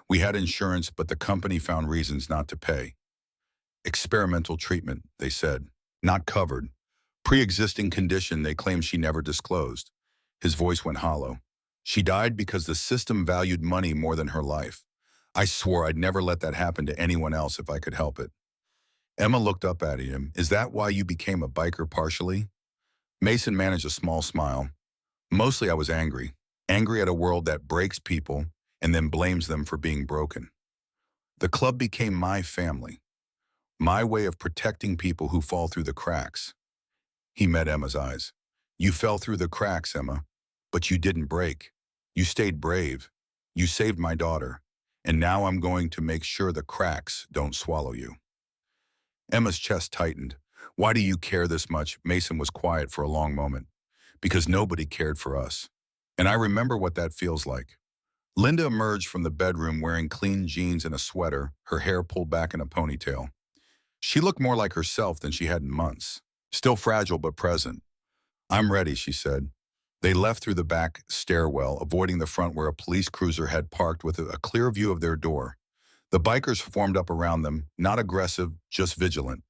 We had insurance, but the company found reasons not to pay. Experimental treatment, they said. Not covered. Pre-existing condition they claimed she never disclosed. His voice went hollow. She died because the system valued money more than her life. I swore I'd never let that happen to anyone else if I could help it. Emma looked up at him. Is that why you became a biker partially? Mason managed a small smile. Mostly I was angry. Angry at a world that breaks people and then blames them for being broken. The club became my family. My way of protecting people who fall through the cracks. He met Emma's eyes. You fell through the cracks, Emma, but you didn't break. You stayed brave. You saved my daughter. And now I'm going to make sure the cracks don't swallow you. Emma's chest tightened. Why do you care this much? Mason was quiet for a long moment. Because nobody cared for us. And I remember what that feels like. Linda emerged from the bedroom wearing clean jeans and a sweater, her hair pulled back in a ponytail. She looked more like herself than she had in months. Still fragile but present. I'm ready, she said. They left through the back stairwell, avoiding the front where a police cruiser had parked with a clear view of their door. The bikers formed up around them, not aggressive, just vigilant.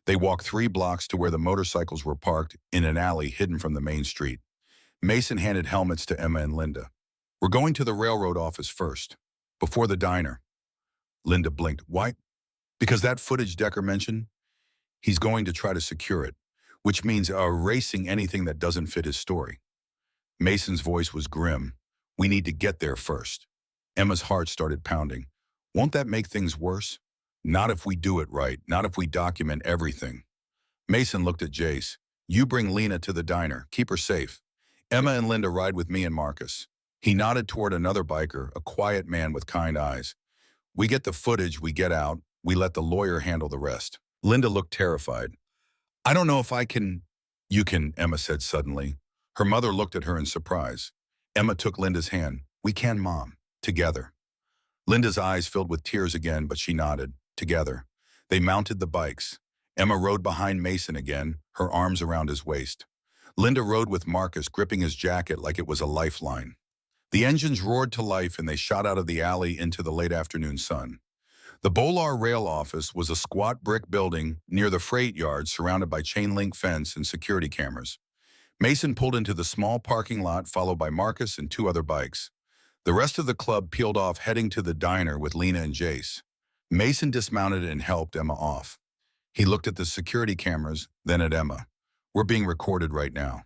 They walked 3 blocks to where the motorcycles were parked in an alley hidden from the main street. Mason handed helmets to Emma and Linda. We're going to the railroad office first, before the diner. Linda blinked. Why? Because that footage Decker mentioned, he's going to try to secure it, which means erasing anything that doesn't fit his story. Mason's voice was grim. We need to get there first. Emma's heart started pounding. Won't that make things worse? Not if we do it right, not if we document everything. Mason looked at Jace. You bring Lena to the diner. Keep her safe. Emma and Linda ride with me and Marcus. He nodded toward another biker, a quiet man with kind eyes. We get the footage, we get out. We let the lawyer handle the rest. Linda looked terrified. I don't know if I can. You can, Emma said suddenly. Her mother looked at her in surprise. Emma took Linda's hand. We can, Mom. Together. Linda's eyes filled with tears again, but she nodded. Together. They mounted the bikes. Emma rode behind Mason again, her arms around his waist. Linda rode with Marcus, gripping his jacket like it was a lifeline. The engines roared to life and they shot out of the alley into the late afternoon sun. The Bolar Rail Office was a squat brick building near the freight yard surrounded by chain-link fence and security cameras. Mason pulled into the small parking lot followed by Marcus and two other bikes. The rest of the club peeled off heading to the diner with Lena and Jace. Mason dismounted and helped Emma off. He looked at the security cameras, then at Emma. We're being recorded right now.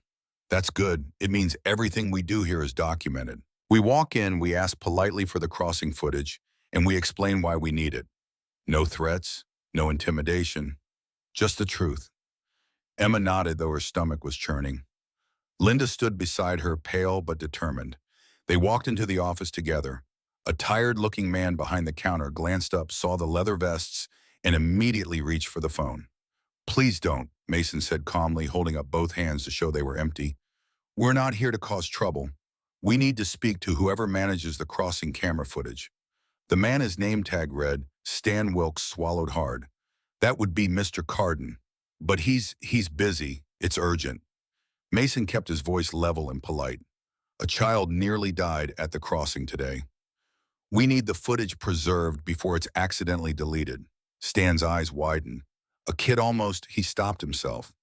That's good. It means everything we do here is documented. We walk in, we ask politely for the crossing footage, and we explain why we need it. No threats, no intimidation, just the truth. Emma nodded, though her stomach was churning. Linda stood beside her, pale but determined. They walked into the office together. A tired-looking man behind the counter glanced up, saw the leather vests, and immediately reached for the phone. Please don't, Mason said calmly, holding up both hands to show they were empty. We're not here to cause trouble. We need to speak to whoever manages the crossing camera footage. The man his name tag read, Stan Wilkes, swallowed hard. That would be Mr. Carden. But he's busy. It's urgent. Mason kept his voice level and polite. A child nearly died at the crossing today. We need the footage preserved before it's accidentally deleted. Stan's eyes widened. A kid almost, he stopped himself.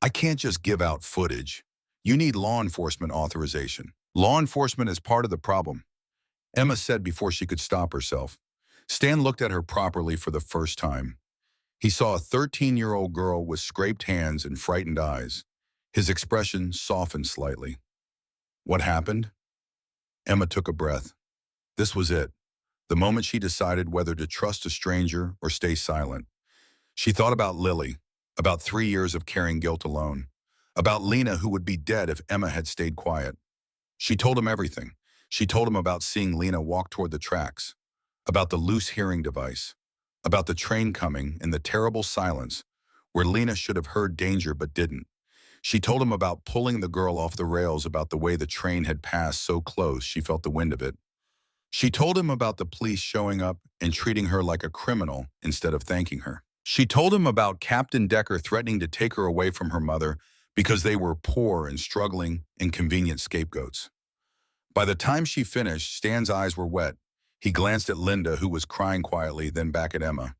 I can't just give out footage. You need law enforcement authorization. Law enforcement is part of the problem, Emma said before she could stop herself. Stan looked at her properly for the first time. He saw a 13-year-old girl with scraped hands and frightened eyes. His expression softened slightly. What happened? Emma took a breath. This was it. The moment she decided whether to trust a stranger or stay silent. She thought about Lily, about 3 years of carrying guilt alone, about Lena who would be dead if Emma had stayed quiet. She told him everything. She told him about seeing Lena walk toward the tracks, about the loose hearing device, about the train coming and the terrible silence where Lena should have heard danger but didn't. She told him about pulling the girl off the rails, about the way the train had passed so close she felt the wind of it. She told him about the police showing up and treating her like a criminal instead of thanking her. She told him about Captain Decker threatening to take her away from her mother because they were poor and struggling and convenient scapegoats. By the time she finished, Stan's eyes were wet. He glanced at Linda, who was crying quietly, then back at Emma.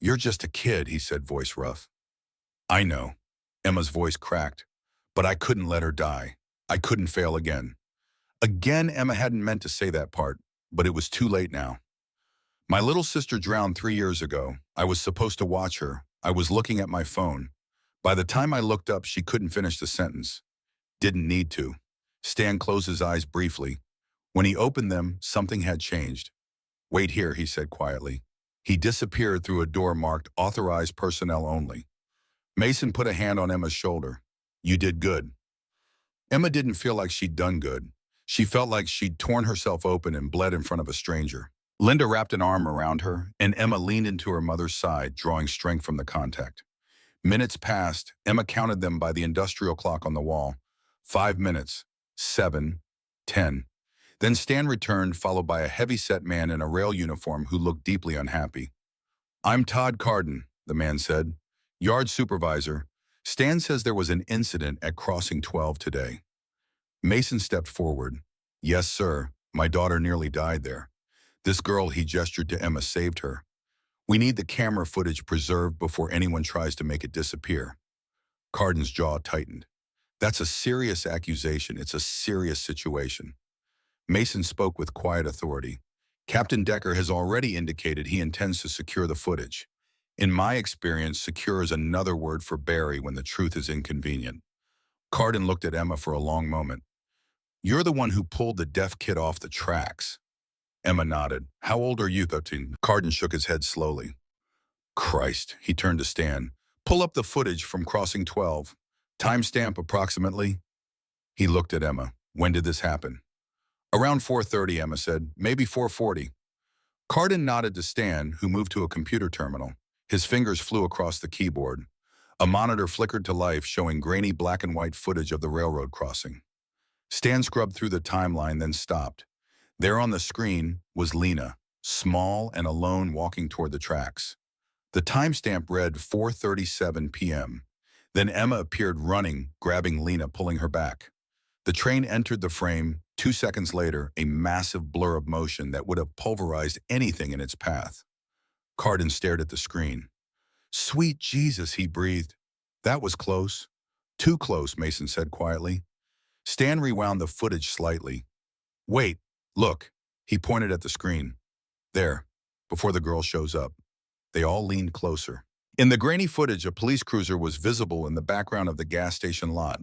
You're just a kid, he said, voice rough. I know. Emma's voice cracked. But I couldn't let her die. I couldn't fail again. Again, Emma hadn't meant to say that part, but it was too late now. My little sister drowned 3 years ago. I was supposed to watch her. I was looking at my phone. By the time I looked up, she couldn't finish the sentence. Didn't need to. Stan closed his eyes briefly. When he opened them, something had changed. Wait here, he said quietly. He disappeared through a door marked Authorized Personnel Only. Mason put a hand on Emma's shoulder. You did good. Emma didn't feel like she'd done good. She felt like she'd torn herself open and bled in front of a stranger. Linda wrapped an arm around her, and Emma leaned into her mother's side, drawing strength from the contact. Minutes passed. Emma counted them by the industrial clock on the wall. 5 minutes. 7. 10. Then Stan returned, followed by a heavy-set man in a rail uniform who looked deeply unhappy. I'm Todd Carden, the man said. Yard supervisor. Stan says there was an incident at Crossing 12 today. Mason stepped forward. Yes, sir. My daughter nearly died there. This girl, he gestured to Emma, saved her. We need the camera footage preserved before anyone tries to make it disappear. Carden's jaw tightened. That's a serious accusation. It's a serious situation. Mason spoke with quiet authority. Captain Decker has already indicated he intends to secure the footage. In my experience, secure is another word for bury when the truth is inconvenient. Carden looked at Emma for a long moment. You're the one who pulled the deaf kid off the tracks. Emma nodded. How old are you, 13? Carden shook his head slowly. Christ, he turned to Stan. Pull up the footage from Crossing 12. Timestamp approximately. He looked at Emma. When did this happen? Around 4:30, Emma said. Maybe 4:40. Carden nodded to Stan, who moved to a computer terminal. His fingers flew across the keyboard. A monitor flickered to life, showing grainy black and white footage of the railroad crossing. Stan scrubbed through the timeline, then stopped. There on the screen was Lena, small and alone, walking toward the tracks. The timestamp read 4:37 p.m. Then Emma appeared running, grabbing Lena, pulling her back. The train entered the frame, 2 seconds later, a massive blur of motion that would have pulverized anything in its path. Carden stared at the screen. Sweet Jesus, he breathed. That was close. Too close, Mason said quietly. Stan rewound the footage slightly. Wait, look. He pointed at the screen. There, before the girl shows up. They all leaned closer. In the grainy footage, a police cruiser was visible in the background of the gas station lot.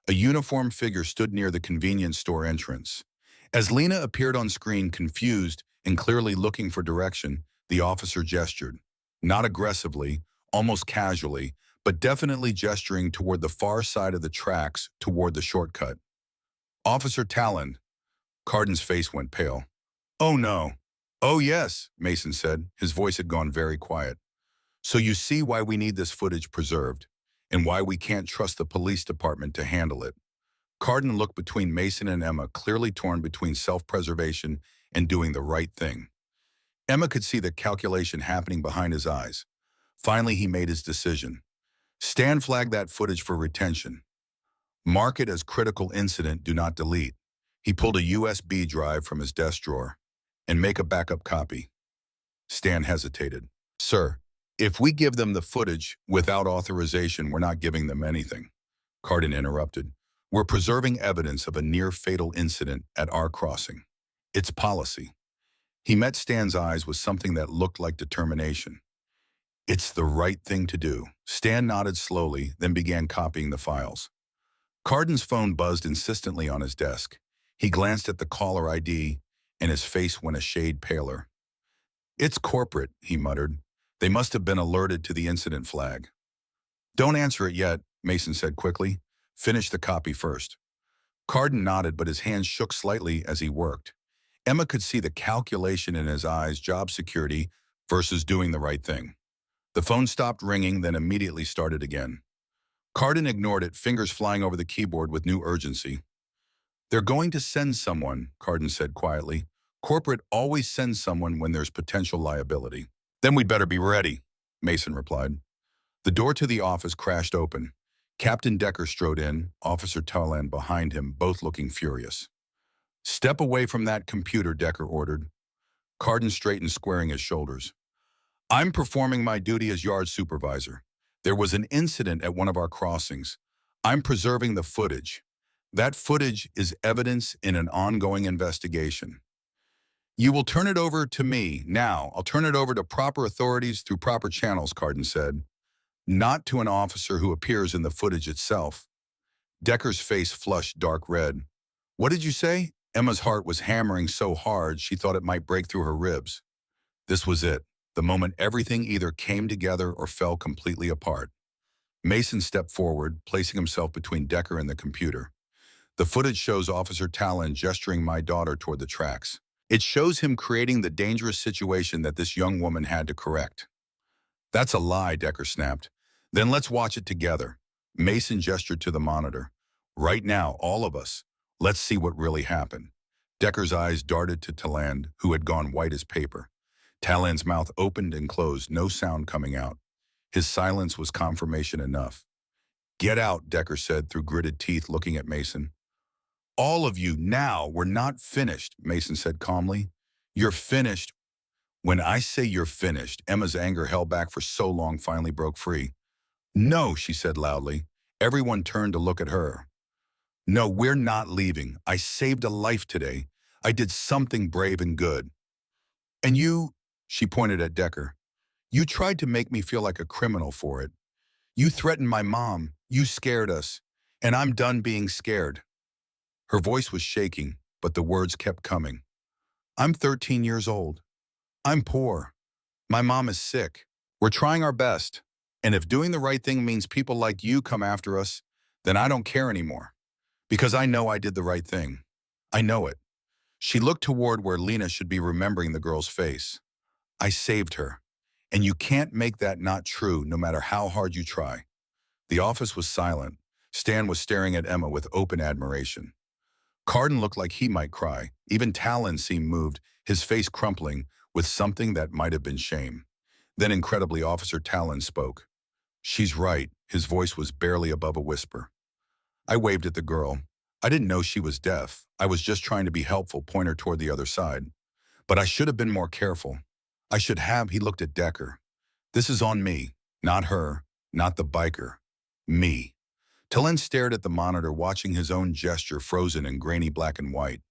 A uniformed figure stood near the convenience store entrance. As Lena appeared on screen, confused and clearly looking for direction, the officer gestured. Not aggressively, almost casually, but definitely gesturing toward the far side of the tracks, toward the shortcut. Officer Talon. Carden's face went pale. Oh no. Oh yes, Mason said. His voice had gone very quiet. So you see why we need this footage preserved, and why we can't trust the police department to handle it. Carden looked between Mason and Emma, clearly torn between self-preservation and doing the right thing. Emma could see the calculation happening behind his eyes. Finally, he made his decision. Stan flagged that footage for retention. Mark it as critical incident, do not delete. He pulled a USB drive from his desk drawer. And make a backup copy. Stan hesitated. Sir, if we give them the footage without authorization, we're not giving them anything. Carden interrupted. We're preserving evidence of a near-fatal incident at our crossing. It's policy. He met Stan's eyes with something that looked like determination. It's the right thing to do. Stan nodded slowly, then began copying the files. Carden's phone buzzed insistently on his desk. He glanced at the caller ID, and his face went a shade paler. It's corporate, he muttered. They must have been alerted to the incident flag. Don't answer it yet, Mason said quickly. Finish the copy first. Carden nodded, but his hands shook slightly as he worked. Emma could see the calculation in his eyes, job security versus doing the right thing. The phone stopped ringing, then immediately started again. Carden ignored it, fingers flying over the keyboard with new urgency. They're going to send someone, Carden said quietly. Corporate always sends someone when there's potential liability. Then we'd better be ready, Mason replied. The door to the office crashed open. Captain Decker strode in, Officer Talon behind him, both looking furious. Step away from that computer, Decker ordered. Carden straightened, squaring his shoulders. I'm performing my duty as yard supervisor. There was an incident at one of our crossings. I'm preserving the footage. That footage is evidence in an ongoing investigation. You will turn it over to me. Now, I'll turn it over to proper authorities through proper channels, Carden said. Not to an officer who appears in the footage itself. Decker's face flushed dark red. What did you say? Emma's heart was hammering so hard she thought it might break through her ribs. This was it, the moment everything either came together or fell completely apart. Mason stepped forward, placing himself between Decker and the computer. The footage shows Officer Talon gesturing my daughter toward the tracks. It shows him creating the dangerous situation that this young woman had to correct. That's a lie, Decker snapped. Then let's watch it together. Mason gestured to the monitor. Right now, all of us. Let's see what really happened. Decker's eyes darted to Talon, who had gone white as paper. Talon's mouth opened and closed, no sound coming out. His silence was confirmation enough. Get out, Decker said through gritted teeth, looking at Mason. All of you, now, we're not finished, Mason said calmly. You're finished. When I say you're finished, Emma's anger held back for so long finally broke free. No, she said loudly. Everyone turned to look at her. No, we're not leaving. I saved a life today. I did something brave and good. And you, she pointed at Decker, you tried to make me feel like a criminal for it. You threatened my mom. You scared us. And I'm done being scared. Her voice was shaking, but the words kept coming. I'm 13 years old. I'm poor. My mom is sick. We're trying our best. And if doing the right thing means people like you come after us, then I don't care anymore. Because I know I did the right thing. I know it. She looked toward where Lena should be remembering the girl's face. I saved her. And you can't make that not true no matter how hard you try. The office was silent. Stan was staring at Emma with open admiration. Carden looked like he might cry. Even Talon seemed moved, his face crumpling with something that might have been shame. Then incredibly, Officer Talon spoke. She's right. His voice was barely above a whisper. I waved at the girl. I didn't know she was deaf. I was just trying to be helpful, point her toward the other side. But I should have been more careful. I should have, he looked at Decker. This is on me, not her, not the biker. Me. Talon stared at the monitor, watching his own gesture frozen in grainy black and white.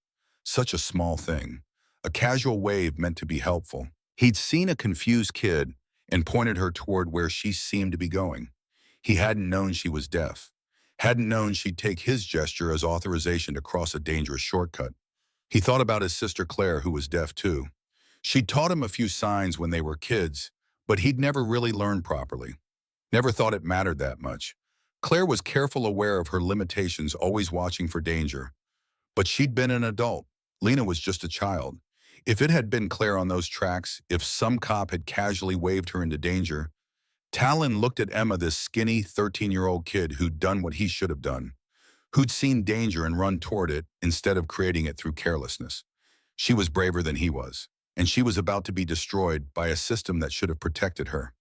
Such a small thing. A casual wave meant to be helpful. He'd seen a confused kid and pointed her toward where she seemed to be going. He hadn't known she was deaf. Hadn't known she'd take his gesture as authorization to cross a dangerous shortcut. He thought about his sister Claire, who was deaf too. She'd taught him a few signs when they were kids, but he'd never really learned properly. Never thought it mattered that much. Claire was careful, aware of her limitations, always watching for danger. But she'd been an adult. Lena was just a child. If it had been Claire on those tracks, if some cop had casually waved her into danger, Talon looked at Emma, this skinny 13-year-old kid who'd done what he should have done, who'd seen danger and run toward it instead of creating it through carelessness. She was braver than he was, and she was about to be destroyed by a system that should have protected her.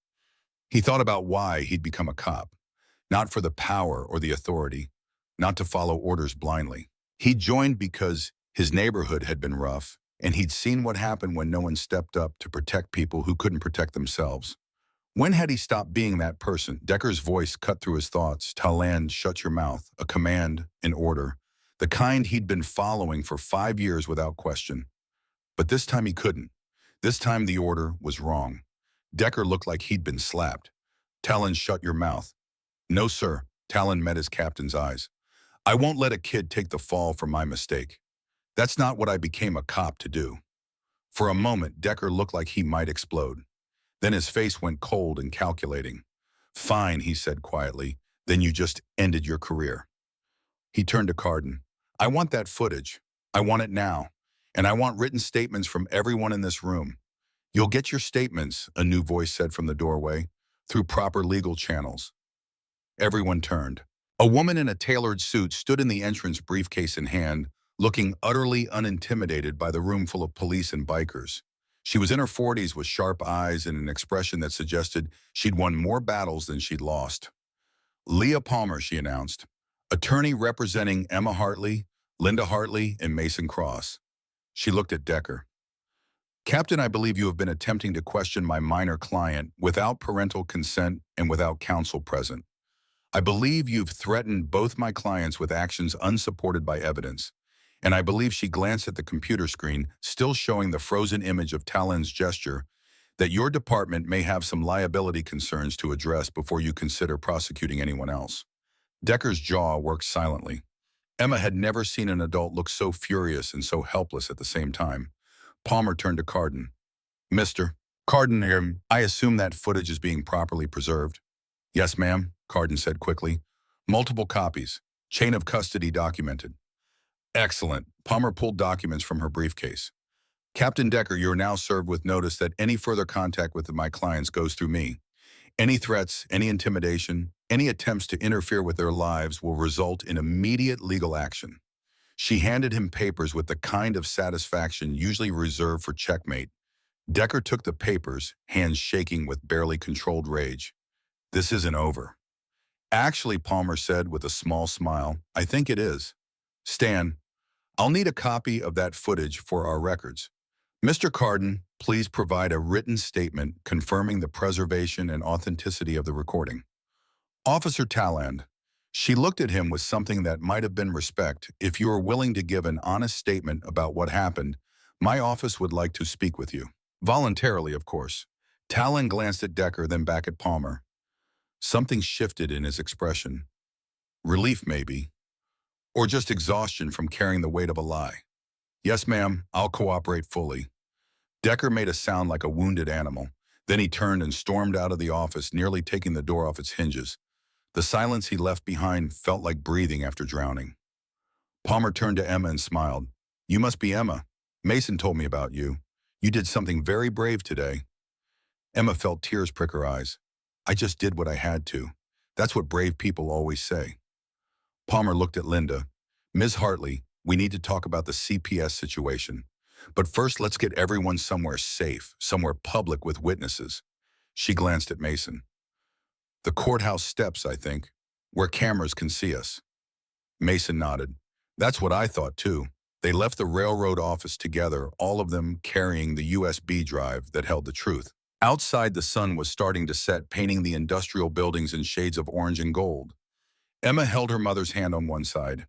He thought about why he'd become a cop. Not for the power or the authority, not to follow orders blindly. He joined because his neighborhood had been rough, and he'd seen what happened when no one stepped up to protect people who couldn't protect themselves. When had he stopped being that person? Decker's voice cut through his thoughts. Talon, shut your mouth. A command, an order. The kind he'd been following for 5 years without question. But this time he couldn't. This time the order was wrong. Decker looked like he'd been slapped. Talon, shut your mouth. No, sir. Talon met his captain's eyes. I won't let a kid take the fall for my mistake. That's not what I became a cop to do. For a moment, Decker looked like he might explode. Then his face went cold and calculating. Fine, he said quietly. Then you just ended your career. He turned to Carden. I want that footage. I want it now. And I want written statements from everyone in this room. You'll get your statements, a new voice said from the doorway, through proper legal channels. Everyone turned. A woman in a tailored suit stood in the entrance, briefcase in hand, looking utterly unintimidated by the room full of police and bikers. She was in her 40s with sharp eyes and an expression that suggested she'd won more battles than she'd lost. Leah Palmer, she announced, attorney representing Emma Hartley, Linda Hartley, and Mason Cross. She looked at Decker. Captain, I believe you have been attempting to question my minor client without parental consent and without counsel present. I believe you've threatened both my clients with actions unsupported by evidence. And I believe, she glanced at the computer screen, still showing the frozen image of Talon's gesture, that your department may have some liability concerns to address before you consider prosecuting anyone else. Decker's jaw worked silently. Emma had never seen an adult look so furious and so helpless at the same time. Palmer turned to Carden. Mr. Carden, I assume that footage is being properly preserved. Yes, ma'am, Carden said quickly. Multiple copies. Chain of custody documented. Excellent. Palmer pulled documents from her briefcase. Captain Decker, you are now served with notice that any further contact with my clients goes through me. Any threats, any intimidation, any attempts to interfere with their lives will result in immediate legal action. She handed him papers with the kind of satisfaction usually reserved for checkmate. Decker took the papers, hands shaking with barely controlled rage. This isn't over. Actually, Palmer said with a small smile, I think it is. Stan, I'll need a copy of that footage for our records. Mr. Carden, please provide a written statement confirming the preservation and authenticity of the recording. Officer Talland, she looked at him with something that might have been respect. If you are willing to give an honest statement about what happened, my office would like to speak with you. Voluntarily, of course. Talland glanced at Decker, then back at Palmer. Something shifted in his expression. Relief, maybe. Or just exhaustion from carrying the weight of a lie. Yes, ma'am, I'll cooperate fully. Decker made a sound like a wounded animal. Then he turned and stormed out of the office, nearly taking the door off its hinges. The silence he left behind felt like breathing after drowning. Palmer turned to Emma and smiled. You must be Emma. Mason told me about you. You did something very brave today. Emma felt tears prick her eyes. I just did what I had to. That's what brave people always say. Palmer looked at Linda. Ms. Hartley, we need to talk about the CPS situation. But first, let's get everyone somewhere safe, somewhere public with witnesses. She glanced at Mason. The courthouse steps, I think, where cameras can see us. Mason nodded. That's what I thought too. They left the railroad office together, all of them carrying the USB drive that held the truth. Outside, the sun was starting to set, painting the industrial buildings in shades of orange and gold. Emma held her mother's hand on one side.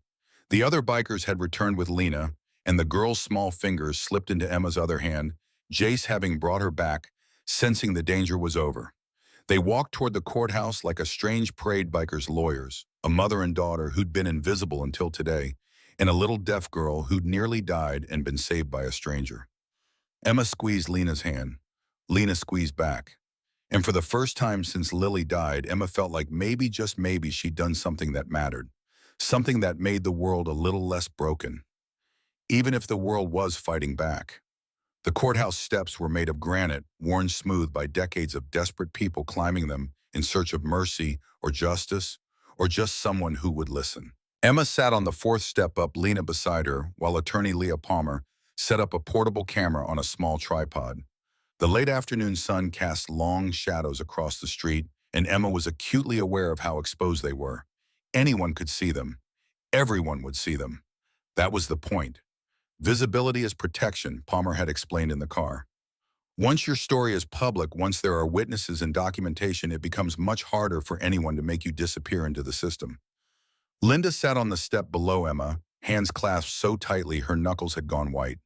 The other bikers had returned with Lena, and the girl's small fingers slipped into Emma's other hand, Jace having brought her back, sensing the danger was over. They walked toward the courthouse like a strange parade biker's lawyers, a mother and daughter who'd been invisible until today, and a little deaf girl who'd nearly died and been saved by a stranger. Emma squeezed Lena's hand. Lena squeezed back. And for the first time since Lily died, Emma felt like maybe, just maybe, she'd done something that mattered. Something that made the world a little less broken. Even if the world was fighting back. The courthouse steps were made of granite, worn smooth by decades of desperate people climbing them in search of mercy or justice, or just someone who would listen. Emma sat on the fourth step up, Lena beside her, while attorney Leah Palmer set up a portable camera on a small tripod. The late afternoon sun cast long shadows across the street, and Emma was acutely aware of how exposed they were. Anyone could see them. Everyone would see them. That was the point. Visibility is protection, Palmer had explained in the car. Once your story is public, once there are witnesses and documentation, it becomes much harder for anyone to make you disappear into the system. Linda sat on the step below Emma, hands clasped so tightly her knuckles had gone white.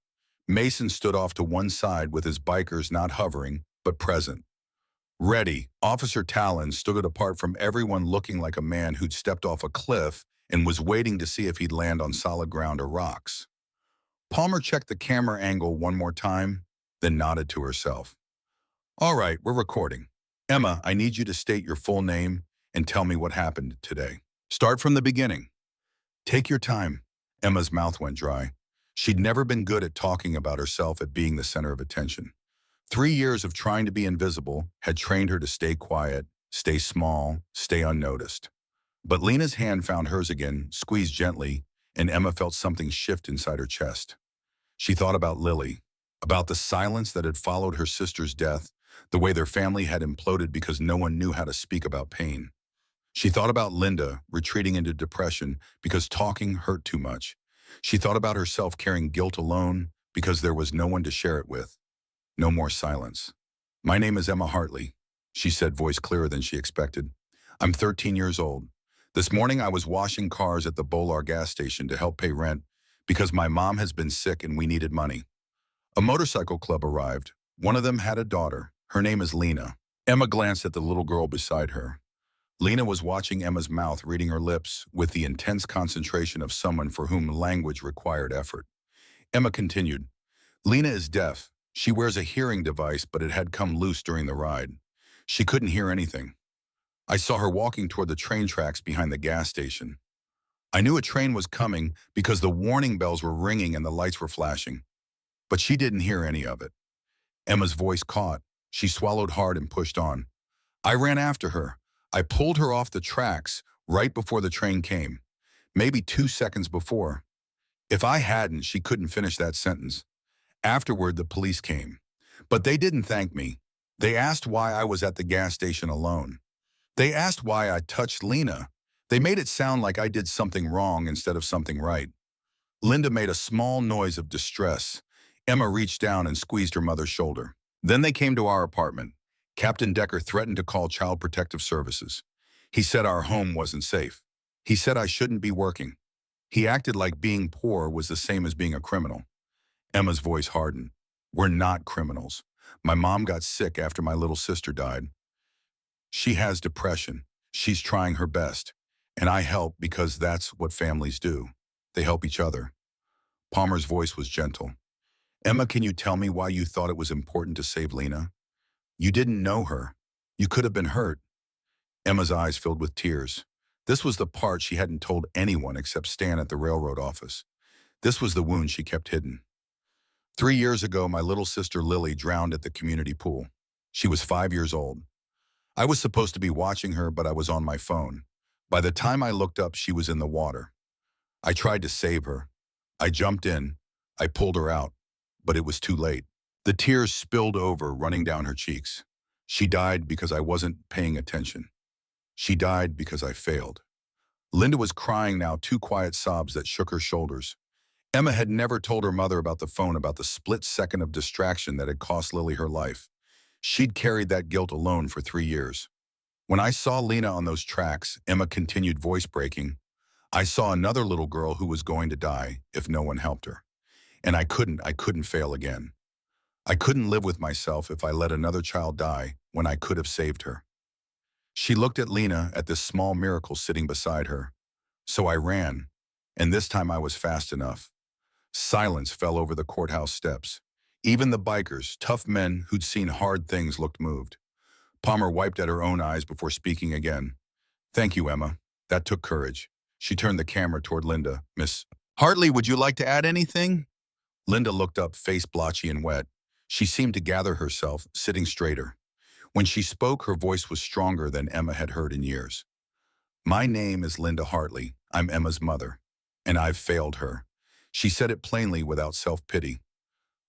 Mason stood off to one side with his bikers not hovering, but present. Ready, Officer Talon stood apart from everyone, looking like a man who'd stepped off a cliff and was waiting to see if he'd land on solid ground or rocks. Palmer checked the camera angle one more time, then nodded to herself. All right, we're recording. Emma, I need you to state your full name and tell me what happened today. Start from the beginning. Take your time. Emma's mouth went dry. She'd never been good at talking about herself, at being the center of attention. 3 years of trying to be invisible had trained her to stay quiet, stay small, stay unnoticed. But Lena's hand found hers again, squeezed gently, and Emma felt something shift inside her chest. She thought about Lily, about the silence that had followed her sister's death, the way their family had imploded because no one knew how to speak about pain. She thought about Linda, retreating into depression because talking hurt too much. She thought about herself carrying guilt alone because there was no one to share it with. No more silence. My name is Emma Hartley, she said, voice clearer than she expected. I'm 13 years old. This morning I was washing cars at the Bolar gas station to help pay rent because my mom has been sick and we needed money. A motorcycle club arrived. One of them had a daughter. Her name is Lena. Emma glanced at the little girl beside her. Lena was watching Emma's mouth, reading her lips with the intense concentration of someone for whom language required effort. Emma continued, Lena is deaf. She wears a hearing device, but it had come loose during the ride. She couldn't hear anything. I saw her walking toward the train tracks behind the gas station. I knew a train was coming because the warning bells were ringing and the lights were flashing. But she didn't hear any of it. Emma's voice caught. She swallowed hard and pushed on. I ran after her. I pulled her off the tracks right before the train came, maybe 2 seconds before. If I hadn't, she couldn't finish that sentence. Afterward, the police came. But they didn't thank me. They asked why I was at the gas station alone. They asked why I touched Lena. They made it sound like I did something wrong instead of something right. Linda made a small noise of distress. Emma reached down and squeezed her mother's shoulder. Then they came to our apartment. Captain Decker threatened to call Child Protective Services. He said our home wasn't safe. He said I shouldn't be working. He acted like being poor was the same as being a criminal. Emma's voice hardened. We're not criminals. My mom got sick after my little sister died. She has depression. She's trying her best. And I help because that's what families do. They help each other. Palmer's voice was gentle. Emma, can you tell me why you thought it was important to save Lena? You didn't know her. You could have been hurt. Emma's eyes filled with tears. This was the part she hadn't told anyone except Stan at the railroad office. This was the wound she kept hidden. 3 years ago, my little sister Lily drowned at the community pool. She was 5 years old. I was supposed to be watching her, but I was on my phone. By the time I looked up, she was in the water. I tried to save her. I jumped in. I pulled her out, but it was too late. The tears spilled over, running down her cheeks. She died because I wasn't paying attention. She died because I failed. Linda was crying now, two quiet sobs that shook her shoulders. Emma had never told her mother about the phone, about the split second of distraction that had cost Lily her life. She'd carried that guilt alone for 3 years. When I saw Lena on those tracks, Emma continued, voice breaking, I saw another little girl who was going to die if no one helped her. And I couldn't fail again. I couldn't live with myself if I let another child die when I could have saved her. She looked at Lena, at this small miracle sitting beside her. So I ran, and this time I was fast enough. Silence fell over the courthouse steps. Even the bikers, tough men who'd seen hard things, looked moved. Palmer wiped at her own eyes before speaking again. Thank you, Emma. That took courage. She turned the camera toward Linda. Miss Hartley, would you like to add anything? Linda looked up, face blotchy and wet. She seemed to gather herself, sitting straighter. When she spoke, her voice was stronger than Emma had heard in years. My name is Linda Hartley. I'm Emma's mother. And I've failed her. She said it plainly, without self-pity.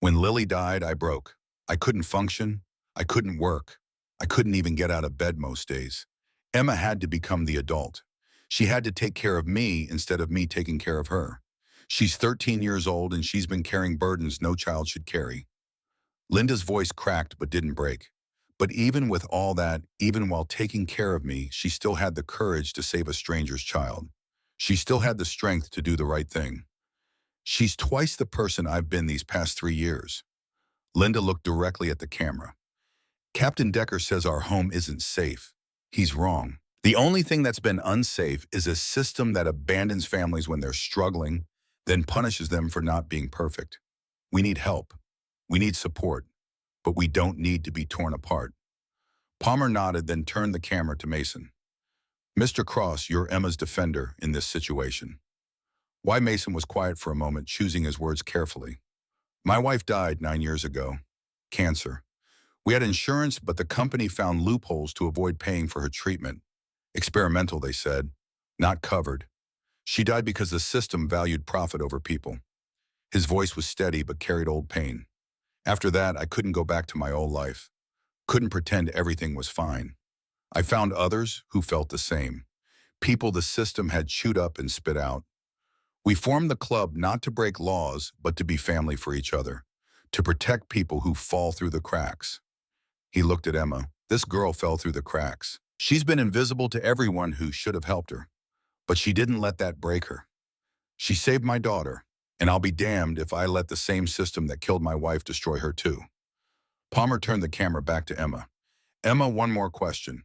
When Lily died, I broke. I couldn't function. I couldn't work. I couldn't even get out of bed most days. Emma had to become the adult. She had to take care of me instead of me taking care of her. She's 13 years old and she's been carrying burdens no child should carry. Linda's voice cracked but didn't break. But even with all that, even while taking care of me, she still had the courage to save a stranger's child. She still had the strength to do the right thing. She's twice the person I've been these past 3 years. Linda looked directly at the camera. Captain Decker says our home isn't safe. He's wrong. The only thing that's been unsafe is a system that abandons families when they're struggling, then punishes them for not being perfect. We need help. We need support. But we don't need to be torn apart. Palmer nodded, then turned the camera to Mason. Mr. Cross, you're Emma's defender in this situation. Why? Mason was quiet for a moment, choosing his words carefully. My wife died 9 years ago. Cancer. We had insurance, but the company found loopholes to avoid paying for her treatment. Experimental, they said. Not covered. She died because the system valued profit over people. His voice was steady but carried old pain. After that, I couldn't go back to my old life. Couldn't pretend everything was fine. I found others who felt the same. People the system had chewed up and spit out. We formed the club not to break laws, but to be family for each other. To protect people who fall through the cracks. He looked at Emma. This girl fell through the cracks. She's been invisible to everyone who should have helped her. But she didn't let that break her. She saved my daughter, and I'll be damned if I let the same system that killed my wife destroy her too. Palmer turned the camera back to Emma. Emma, one more question.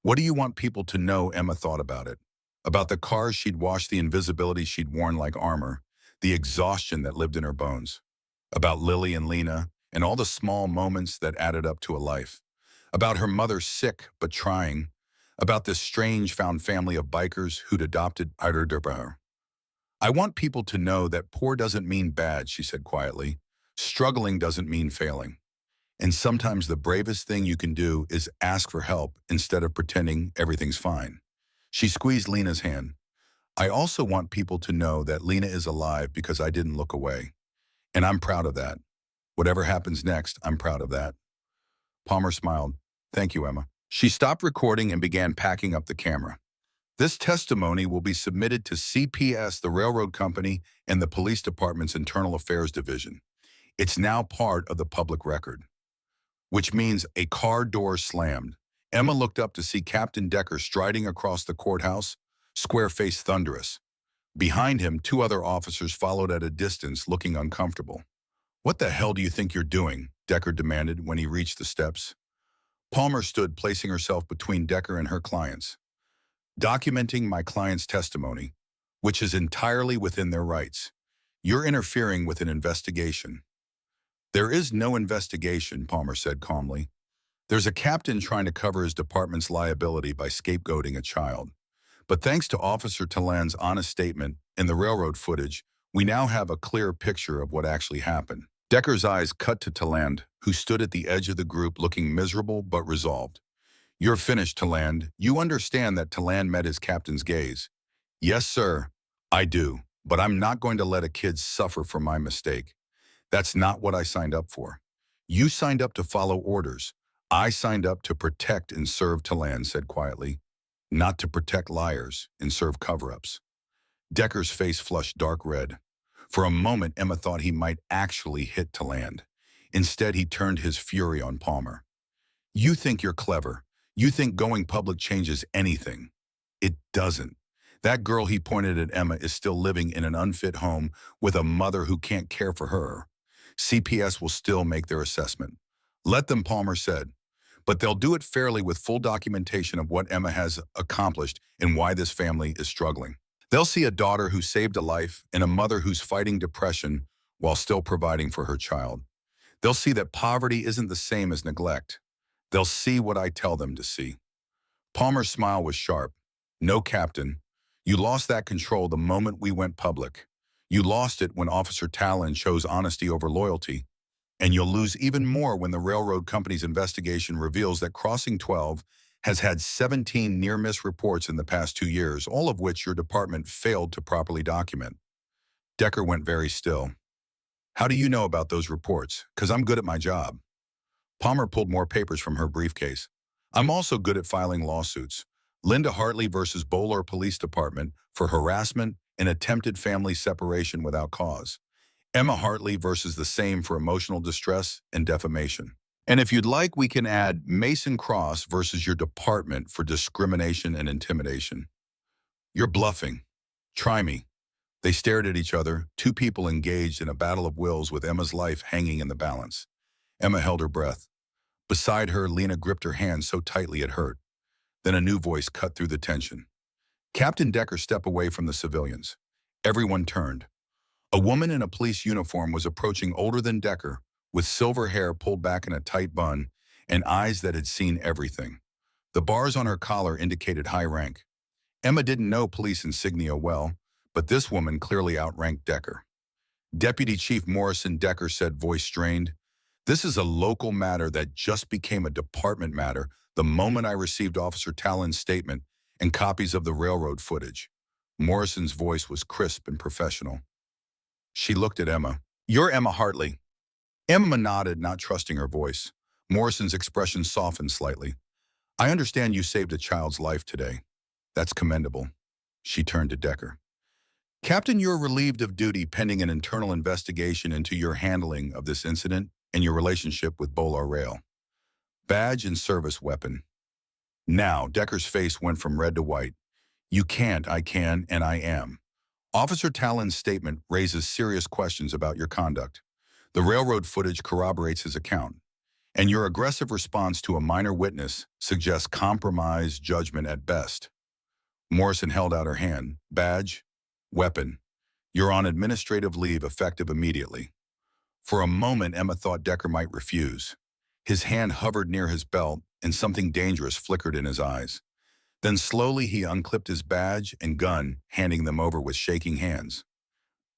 What do you want people to know Emma thought about it? About the cars she'd washed, the invisibility she'd worn like armor, the exhaustion that lived in her bones. About Lily and Lena, and all the small moments that added up to a life. About her mother, sick but trying. About this strange found family of bikers who'd adopted her. I want people to know that poor doesn't mean bad, she said quietly. Struggling doesn't mean failing. And sometimes the bravest thing you can do is ask for help instead of pretending everything's fine. She squeezed Lena's hand. I also want people to know that Lena is alive because I didn't look away. And I'm proud of that. Whatever happens next, I'm proud of that. Palmer smiled. Thank you, Emma. She stopped recording and began packing up the camera. This testimony will be submitted to CPS, the railroad company, and the police department's internal affairs division. It's now part of the public record. Which means a car door slammed. Emma looked up to see Captain Decker striding across the courthouse, square-faced, thunderous. Behind him, 2 other officers followed at a distance, looking uncomfortable. What the hell do you think you're doing? Decker demanded when he reached the steps. Palmer stood, placing herself between Decker and her clients. Documenting my client's testimony, which is entirely within their rights. You're interfering with an investigation. There is no investigation, Palmer said calmly. There's a captain trying to cover his department's liability by scapegoating a child. But thanks to Officer Taland's honest statement and the railroad footage, we now have a clear picture of what actually happened. Decker's eyes cut to Taland, who stood at the edge of the group looking miserable but resolved. You're finished, Taland. You understand that? Taland met his captain's gaze. Yes, sir, I do. But I'm not going to let a kid suffer for my mistake. That's not what I signed up for. You signed up to follow orders. I signed up to protect and serve, Taland said quietly. not to protect liars and serve cover-ups. Decker's face flushed dark red. For a moment, Emma thought he might actually hit to land. Instead, he turned his fury on Palmer. You think you're clever. You think going public changes anything. It doesn't. That girl, he pointed at Emma, is still living in an unfit home with a mother who can't care for her. CPS will still make their assessment. Let them, Palmer said. But they'll do it fairly with full documentation of what Emma has accomplished and why this family is struggling. They'll see a daughter who saved a life and a mother who's fighting depression while still providing for her child. They'll see that poverty isn't the same as neglect. They'll see what I tell them to see. Palmer's smile was sharp. No, Captain. You lost that control the moment we went public. You lost it when Officer Talon chose honesty over loyalty. And you'll lose even more when the railroad company's investigation reveals that Crossing 12 has had 17 near-miss reports in the past 2 years, all of which your department failed to properly document. Decker went very still. How do you know about those reports? 'Cause I'm good at my job. Palmer pulled more papers from her briefcase. I'm also good at filing lawsuits. Linda Hartley versus Bowler Police Department for harassment and attempted family separation without cause. Emma Hartley versus the same for emotional distress and defamation. And if you'd like, we can add Mason Cross versus your department for discrimination and intimidation. You're bluffing. Try me. They stared at each other, two people engaged in a battle of wills with Emma's life hanging in the balance. Emma held her breath. Beside her, Lena gripped her hand so tightly it hurt. Then a new voice cut through the tension. Captain Decker stepped away from the civilians. Everyone turned. A woman in a police uniform was approaching, older than Decker, with silver hair pulled back in a tight bun and eyes that had seen everything. The bars on her collar indicated high rank. Emma didn't know police insignia well, but this woman clearly outranked Decker. Deputy Chief Morrison, Decker said, voice strained. This is a local matter that just became a department matter the moment I received Officer Talon's statement and copies of the railroad footage. Morrison's voice was crisp and professional. She looked at Emma. You're Emma Hartley. Emma nodded, not trusting her voice. Morrison's expression softened slightly. I understand you saved a child's life today. That's commendable. She turned to Decker. Captain, you're relieved of duty pending an internal investigation into your handling of this incident and your relationship with Bolar Rail. Badge and service weapon. Now, Decker's face went from red to white. You can't, I can, and I am. Officer Talon's statement raises serious questions about your conduct. The railroad footage corroborates his account, and your aggressive response to a minor witness suggests compromised judgment at best. Morrison held out her hand. Badge, weapon. You're on administrative leave effective immediately. For a moment, Emma thought Decker might refuse. His hand hovered near his belt, and something dangerous flickered in his eyes. Then slowly he unclipped his badge and gun, handing them over with shaking hands.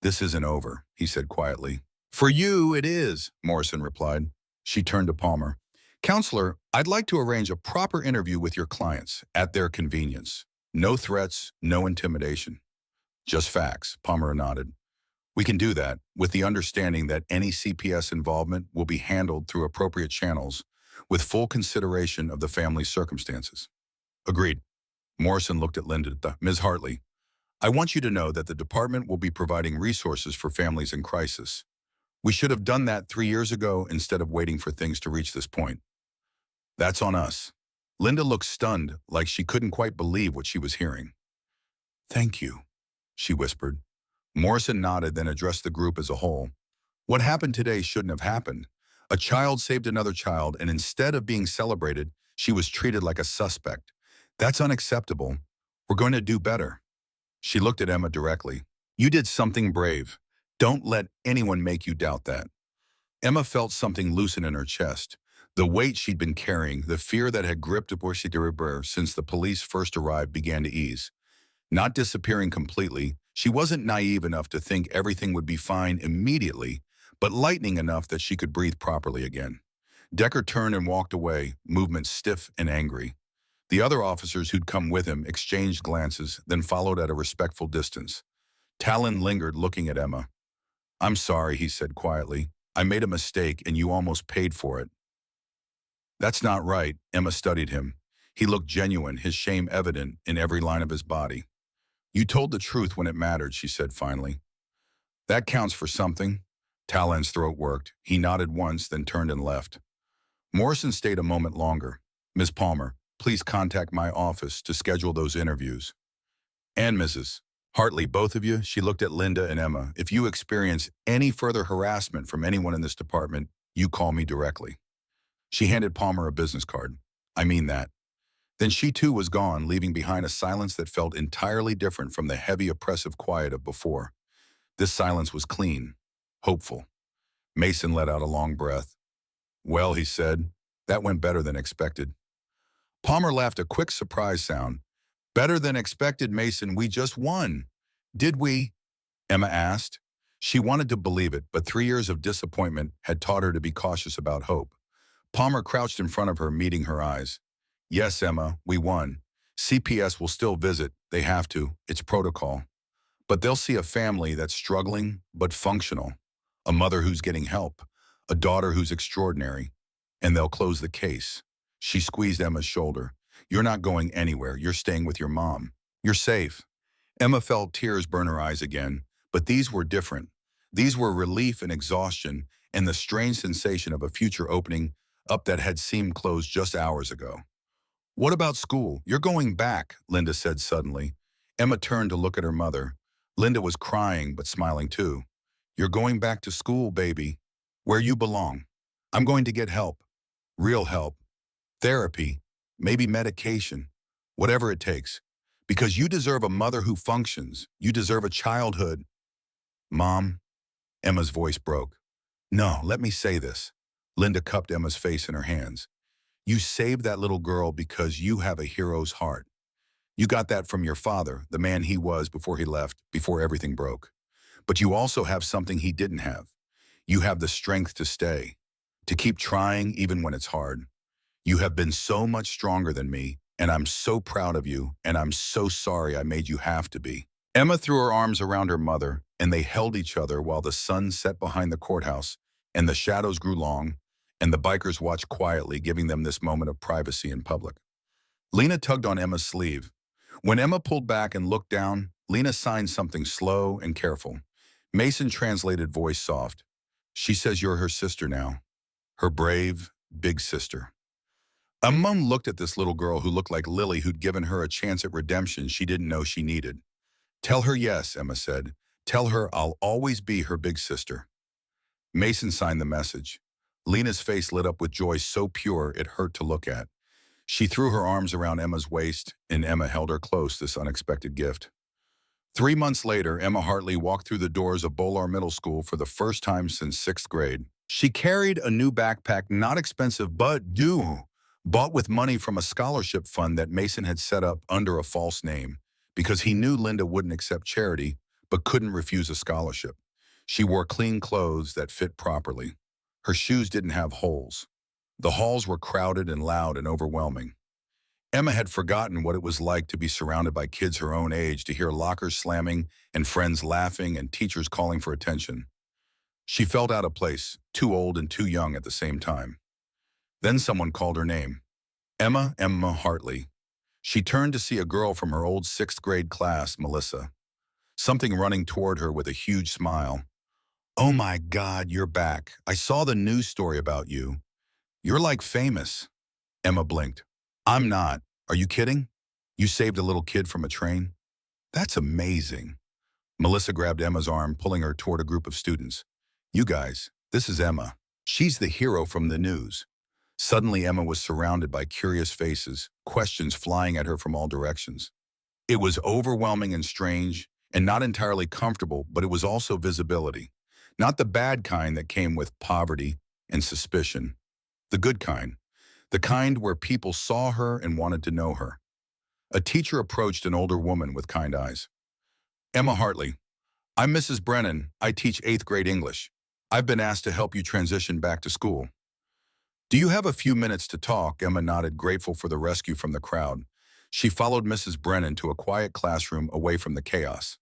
This isn't over, he said quietly. For you, it is, Morrison replied. She turned to Palmer. Counselor, I'd like to arrange a proper interview with your clients at their convenience. No threats, no intimidation. Just facts, Palmer nodded. We can do that, with the understanding that any CPS involvement will be handled through appropriate channels, with full consideration of the family's circumstances. Agreed. Morrison looked at Linda. Ms. Hartley, I want you to know that the department will be providing resources for families in crisis. We should have done that 3 years ago instead of waiting for things to reach this point. That's on us. Linda looked stunned, like she couldn't quite believe what she was hearing. Thank you, she whispered. Morrison nodded, then addressed the group as a whole. What happened today shouldn't have happened. A child saved another child, and instead of being celebrated, she was treated like a suspect. That's unacceptable. We're going to do better. She looked at Emma directly. You did something brave. Don't let anyone make you doubt that. Emma felt something loosen in her chest. The weight she'd been carrying, the fear that had gripped her since the police first arrived began to ease. Not disappearing completely, she wasn't naive enough to think everything would be fine immediately, but lightening enough that she could breathe properly again. Decker turned and walked away, movement stiff and angry. The other officers who'd come with him exchanged glances, then followed at a respectful distance. Talon lingered, looking at Emma. I'm sorry, he said quietly. I made a mistake and you almost paid for it. That's not right, Emma studied him. He looked genuine, his shame evident in every line of his body. You told the truth when it mattered, she said finally. That counts for something. Talon's throat worked. He nodded once, then turned and left. Morrison stayed a moment longer. Miss Palmer, please contact my office to schedule those interviews. And Mrs. Hartley, both of you, she looked at Linda and Emma. If you experience any further harassment from anyone in this department, you call me directly. She handed Palmer a business card. I mean that. Then she too was gone, leaving behind a silence that felt entirely different from the heavy, oppressive quiet of before. This silence was clean, hopeful. Mason let out a long breath. Well, he said, that went better than expected. Palmer laughed a quick surprise sound. Better than expected, Mason, we just won. Did we? Emma asked. She wanted to believe it, but 3 years of disappointment had taught her to be cautious about hope. Palmer crouched in front of her, meeting her eyes. Yes, Emma, we won. CPS will still visit. They have to. It's protocol. But they'll see a family that's struggling but functional, a mother who's getting help, a daughter who's extraordinary, and they'll close the case. She squeezed Emma's shoulder. You're not going anywhere. You're staying with your mom. You're safe. Emma felt tears burn her eyes again, but these were different. These were relief and exhaustion and the strange sensation of a future opening up that had seemed closed just hours ago. What about school? You're going back, Linda said suddenly. Emma turned to look at her mother. Linda was crying but smiling too. You're going back to school, baby, where you belong. I'm going to get help, real help, therapy, maybe medication, whatever it takes, because you deserve a mother who functions. You deserve a childhood. Mom, Emma's voice broke. No, let me say this. Linda cupped Emma's face in her hands. You saved that little girl because you have a hero's heart. You got that from your father, the man he was before he left, before everything broke. But you also have something he didn't have. You have the strength to stay, to keep trying even when it's hard. You have been so much stronger than me, and I'm so proud of you, and I'm so sorry I made you have to be. Emma threw her arms around her mother, and they held each other while the sun set behind the courthouse, and the shadows grew long, and the bikers watched quietly, giving them this moment of privacy in public. Lena tugged on Emma's sleeve. When Emma pulled back and looked down, Lena signed something slow and careful. Mason translated, voice soft. She says you're her sister now. Her brave, big sister. Emma looked at this little girl who looked like Lily, who'd given her a chance at redemption she didn't know she needed. Tell her yes, Emma said. Tell her I'll always be her big sister. Mason signed the message. Lena's face lit up with joy so pure it hurt to look at. She threw her arms around Emma's waist, and Emma held her close, this unexpected gift. 3 months later, Emma Hartley walked through the doors of Bolar Middle School for the first time since 6th grade. She carried a new backpack, not expensive, but due, bought with money from a scholarship fund that Mason had set up under a false name, because he knew Linda wouldn't accept charity, but couldn't refuse a scholarship. She wore clean clothes that fit properly. Her shoes didn't have holes. The halls were crowded and loud and overwhelming. Emma had forgotten what it was like to be surrounded by kids her own age, to hear lockers slamming and friends laughing and teachers calling for attention. She felt out of place, too old and too young at the same time. Then someone called her name. Emma Hartley. She turned to see a girl from her old 6th grade class, Melissa. Something running toward her with a huge smile. Oh my God, you're back. I saw the news story about you. You're like famous. Emma blinked. I'm not. Are you kidding? You saved a little kid from a train? That's amazing. Melissa grabbed Emma's arm, pulling her toward a group of students. You guys, this is Emma. She's the hero from the news. Suddenly, Emma was surrounded by curious faces, questions flying at her from all directions. It was overwhelming and strange, and not entirely comfortable, but it was also visibility. Not the bad kind that came with poverty and suspicion. The good kind. The kind where people saw her and wanted to know her. A teacher approached an older woman with kind eyes. Emma Hartley, I'm Mrs. Brennan. I teach 8th grade English. I've been asked to help you transition back to school. Do you have a few minutes to talk? Emma nodded, grateful for the rescue from the crowd. She followed Mrs. Brennan to a quiet classroom away from the chaos.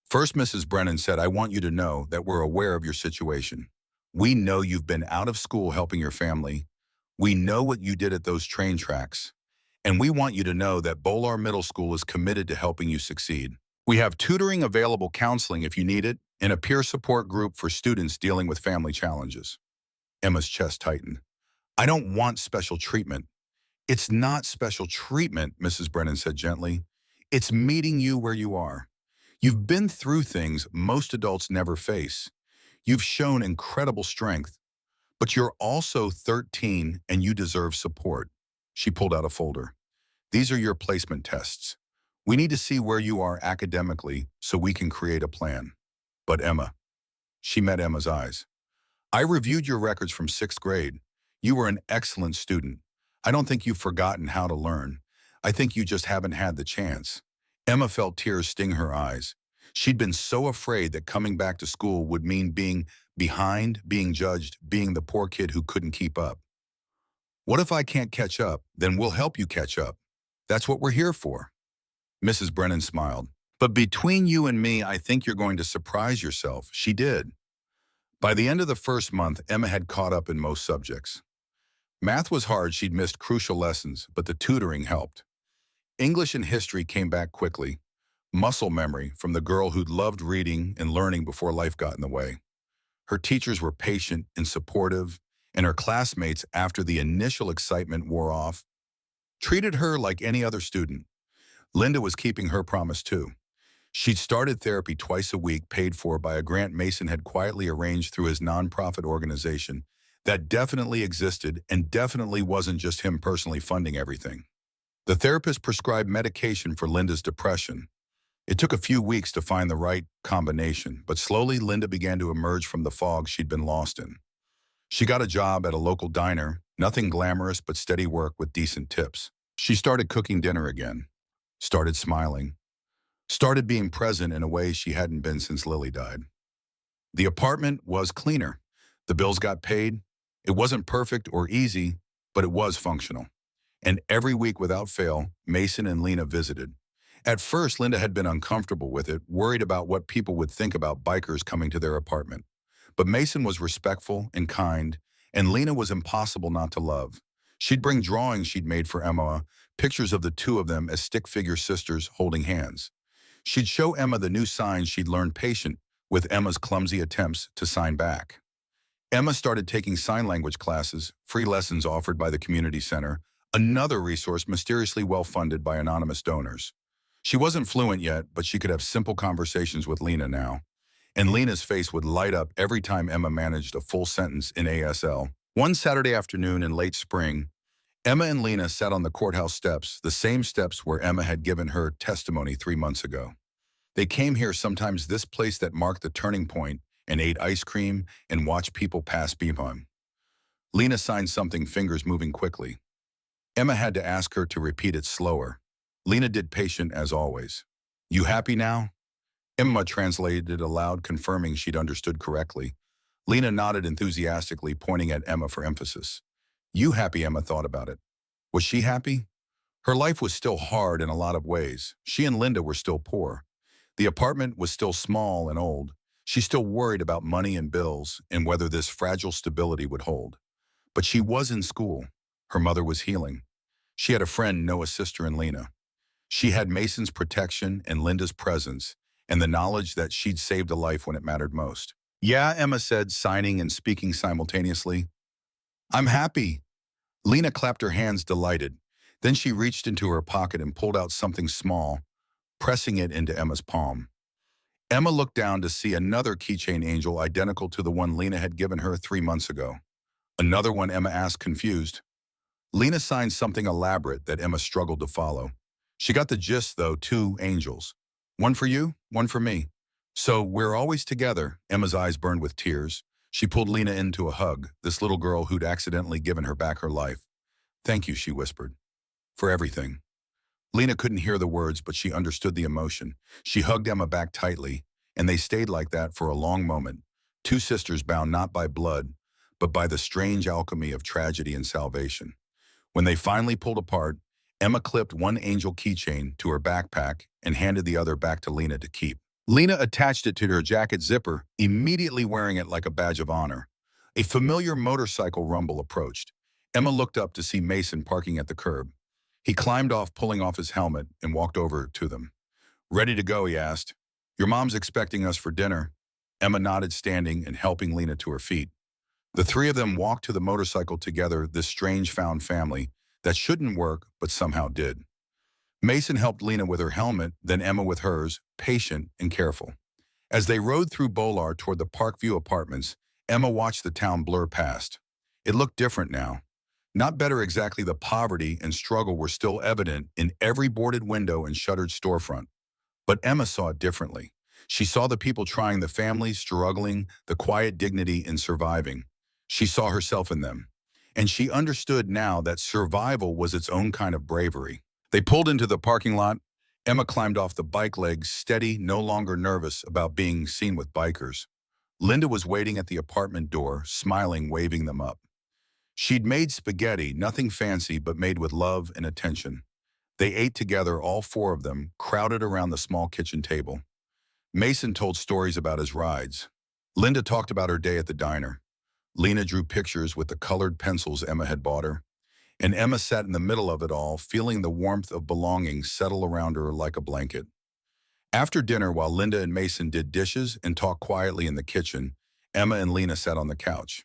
First, Mrs. Brennan said, I want you to know that we're aware of your situation. We know you've been out of school helping your family. We know what you did at those train tracks. And we want you to know that Bolar Middle School is committed to helping you succeed. We have tutoring, available counseling if you need it, and a peer support group for students dealing with family challenges. Emma's chest tightened. I don't want special treatment. It's not special treatment, Mrs. Brennan said gently. It's meeting you where you are. You've been through things most adults never face. You've shown incredible strength, but you're also 13 and you deserve support. She pulled out a folder. These are your placement tests. We need to see where you are academically so we can create a plan. But Emma, she met Emma's eyes. I reviewed your records from 6th grade. You were an excellent student. I don't think you've forgotten how to learn. I think you just haven't had the chance. Emma felt tears sting her eyes. She'd been so afraid that coming back to school would mean being behind, being judged, being the poor kid who couldn't keep up. What if I can't catch up? Then we'll help you catch up. That's what we're here for. Mrs. Brennan smiled. But between you and me, I think you're going to surprise yourself. She did. By the end of the first month, Emma had caught up in most subjects. Math was hard, she'd missed crucial lessons, but the tutoring helped. English and history came back quickly. Muscle memory from the girl who'd loved reading and learning before life got in the way. Her teachers were patient and supportive, and her classmates, after the initial excitement wore off, treated her like any other student. Linda was keeping her promise too. She'd started therapy twice a week, paid for by a grant Mason had quietly arranged through his nonprofit organization that definitely existed and definitely wasn't just him personally funding everything. The therapist prescribed medication for Linda's depression. It took a few weeks to find the right combination, but slowly Linda began to emerge from the fog she'd been lost in. She got a job at a local diner, nothing glamorous but steady work with decent tips. She started cooking dinner again, started smiling, started being present in a way she hadn't been since Lily died. The apartment was cleaner. The bills got paid. It wasn't perfect or easy, but it was functional. And every week without fail, Mason and Lena visited. At first, Linda had been uncomfortable with it, worried about what people would think about bikers coming to their apartment. But Mason was respectful and kind, and Lena was impossible not to love. She'd bring drawings she'd made for Emma, pictures of the two of them as stick-figure sisters holding hands. She'd show Emma the new signs she'd learned patient with Emma's clumsy attempts to sign back. Emma started taking sign language classes, free lessons offered by the community center, another resource mysteriously well-funded by anonymous donors. She wasn't fluent yet, but she could have simple conversations with Lena now. And Lena's face would light up every time Emma managed a full sentence in ASL. One Saturday afternoon in late spring, Emma and Lena sat on the courthouse steps, the same steps where Emma had given her testimony 3 months ago. They came here sometimes, this place that marked the turning point, and ate ice cream and watched people pass behind. Lena signed something, fingers moving quickly. Emma had to ask her to repeat it slower. Lena did, patient as always. You happy now? Emma translated it aloud, confirming she'd understood correctly. Lena nodded enthusiastically, pointing at Emma for emphasis. You happy? Emma thought about it. Was she happy? Her life was still hard in a lot of ways. She and Linda were still poor. The apartment was still small and old. She still worried about money and bills and whether this fragile stability would hold. But she was in school. Her mother was healing. She had a friend, Noah's sister, in Lena. She had Mason's protection and Linda's presence, and the knowledge that she'd saved a life when it mattered most. Yeah, Emma said, signing and speaking simultaneously. I'm happy. Lena clapped her hands, delighted. Then she reached into her pocket and pulled out something small, pressing it into Emma's palm. Emma looked down to see another keychain angel identical to the one Lena had given her 3 months ago. Another one? Emma asked, confused. Lena signed something elaborate that Emma struggled to follow. She got the gist, though, 2 angels. One for you, one for me. So we're always together. Emma's eyes burned with tears. She pulled Lena into a hug, this little girl who'd accidentally given her back her life. Thank you, she whispered, for everything. Lena couldn't hear the words, but she understood the emotion. She hugged Emma back tightly, and they stayed like that for a long moment, 2 sisters bound not by blood, but by the strange alchemy of tragedy and salvation. When they finally pulled apart, Emma clipped one angel keychain to her backpack and handed the other back to Lena to keep. Lena attached it to her jacket zipper, immediately wearing it like a badge of honor. A familiar motorcycle rumble approached. Emma looked up to see Mason parking at the curb. He climbed off, pulling off his helmet, and walked over to them. "Ready to go?" he asked. "Your mom's expecting us for dinner." Emma nodded, standing and helping Lena to her feet. The three of them walked to the motorcycle together, this strange found family that shouldn't work but somehow did. Mason helped Lena with her helmet, then Emma with hers, patient and careful. As they rode through Bolar toward the Parkview apartments, Emma watched the town blur past. It looked different now. Not better exactly. The poverty and struggle were still evident in every boarded window and shuttered storefront. But Emma saw it differently. She saw the people trying, the families struggling, the quiet dignity in surviving. She saw herself in them. And she understood now that survival was its own kind of bravery. They pulled into the parking lot. Emma climbed off the bike legs, steady, no longer nervous about being seen with bikers. Linda was waiting at the apartment door, smiling, waving them up. She'd made spaghetti, nothing fancy, but made with love and attention. They ate together, all four of them, crowded around the small kitchen table. Mason told stories about his rides. Linda talked about her day at the diner. Lena drew pictures with the colored pencils Emma had bought her. And Emma sat in the middle of it all, feeling the warmth of belonging settle around her like a blanket. After dinner, while Linda and Mason did dishes and talked quietly in the kitchen, Emma and Lena sat on the couch.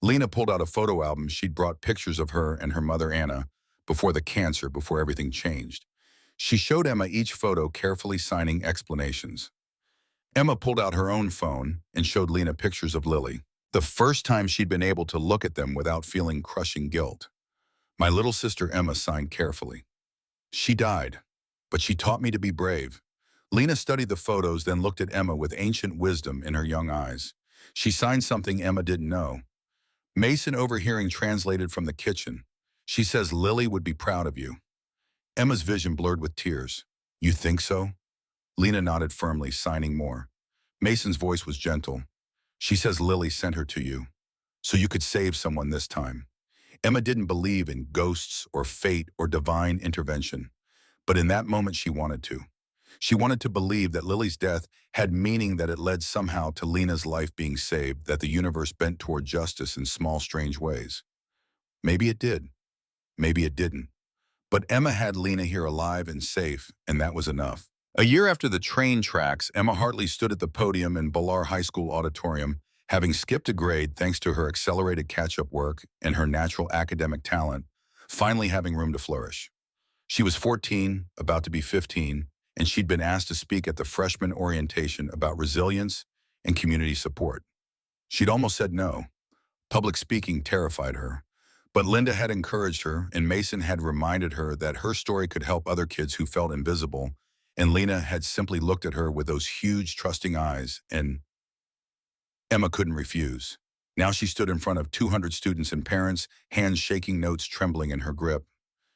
Lena pulled out a photo album. She'd brought pictures of her and her mother, Anna, before the cancer, before everything changed. She showed Emma each photo, carefully signing explanations. Emma pulled out her own phone and showed Lena pictures of Lily, the first time she'd been able to look at them without feeling crushing guilt. "My little sister Emma," signed carefully. "She died, but she taught me to be brave." Lena studied the photos, then looked at Emma with ancient wisdom in her young eyes. She signed something Emma didn't know. Mason, overhearing, translated from the kitchen. "She says Lily would be proud of you." Emma's vision blurred with tears. "You think so?" Lena nodded firmly, signing more. Mason's voice was gentle. "She says Lily sent her to you, so you could save someone this time." Emma didn't believe in ghosts or fate or divine intervention, but in that moment she wanted to. She wanted to believe that Lily's death had meaning, that it led somehow to Lena's life being saved, that the universe bent toward justice in small, strange ways. Maybe it did. Maybe it didn't. But Emma had Lena here alive and safe, and that was enough. A year after the train tracks, Emma Hartley stood at the podium in Bolar High School auditorium, having skipped a grade thanks to her accelerated catch-up work and her natural academic talent, finally having room to flourish. She was 14, about to be 15, and she'd been asked to speak at the freshman orientation about resilience and community support. She'd almost said no. Public speaking terrified her. But Linda had encouraged her, and Mason had reminded her that her story could help other kids who felt invisible, and Lena had simply looked at her with those huge, trusting eyes, and Emma couldn't refuse. Now she stood in front of 200 students and parents, hands shaking, notes trembling in her grip.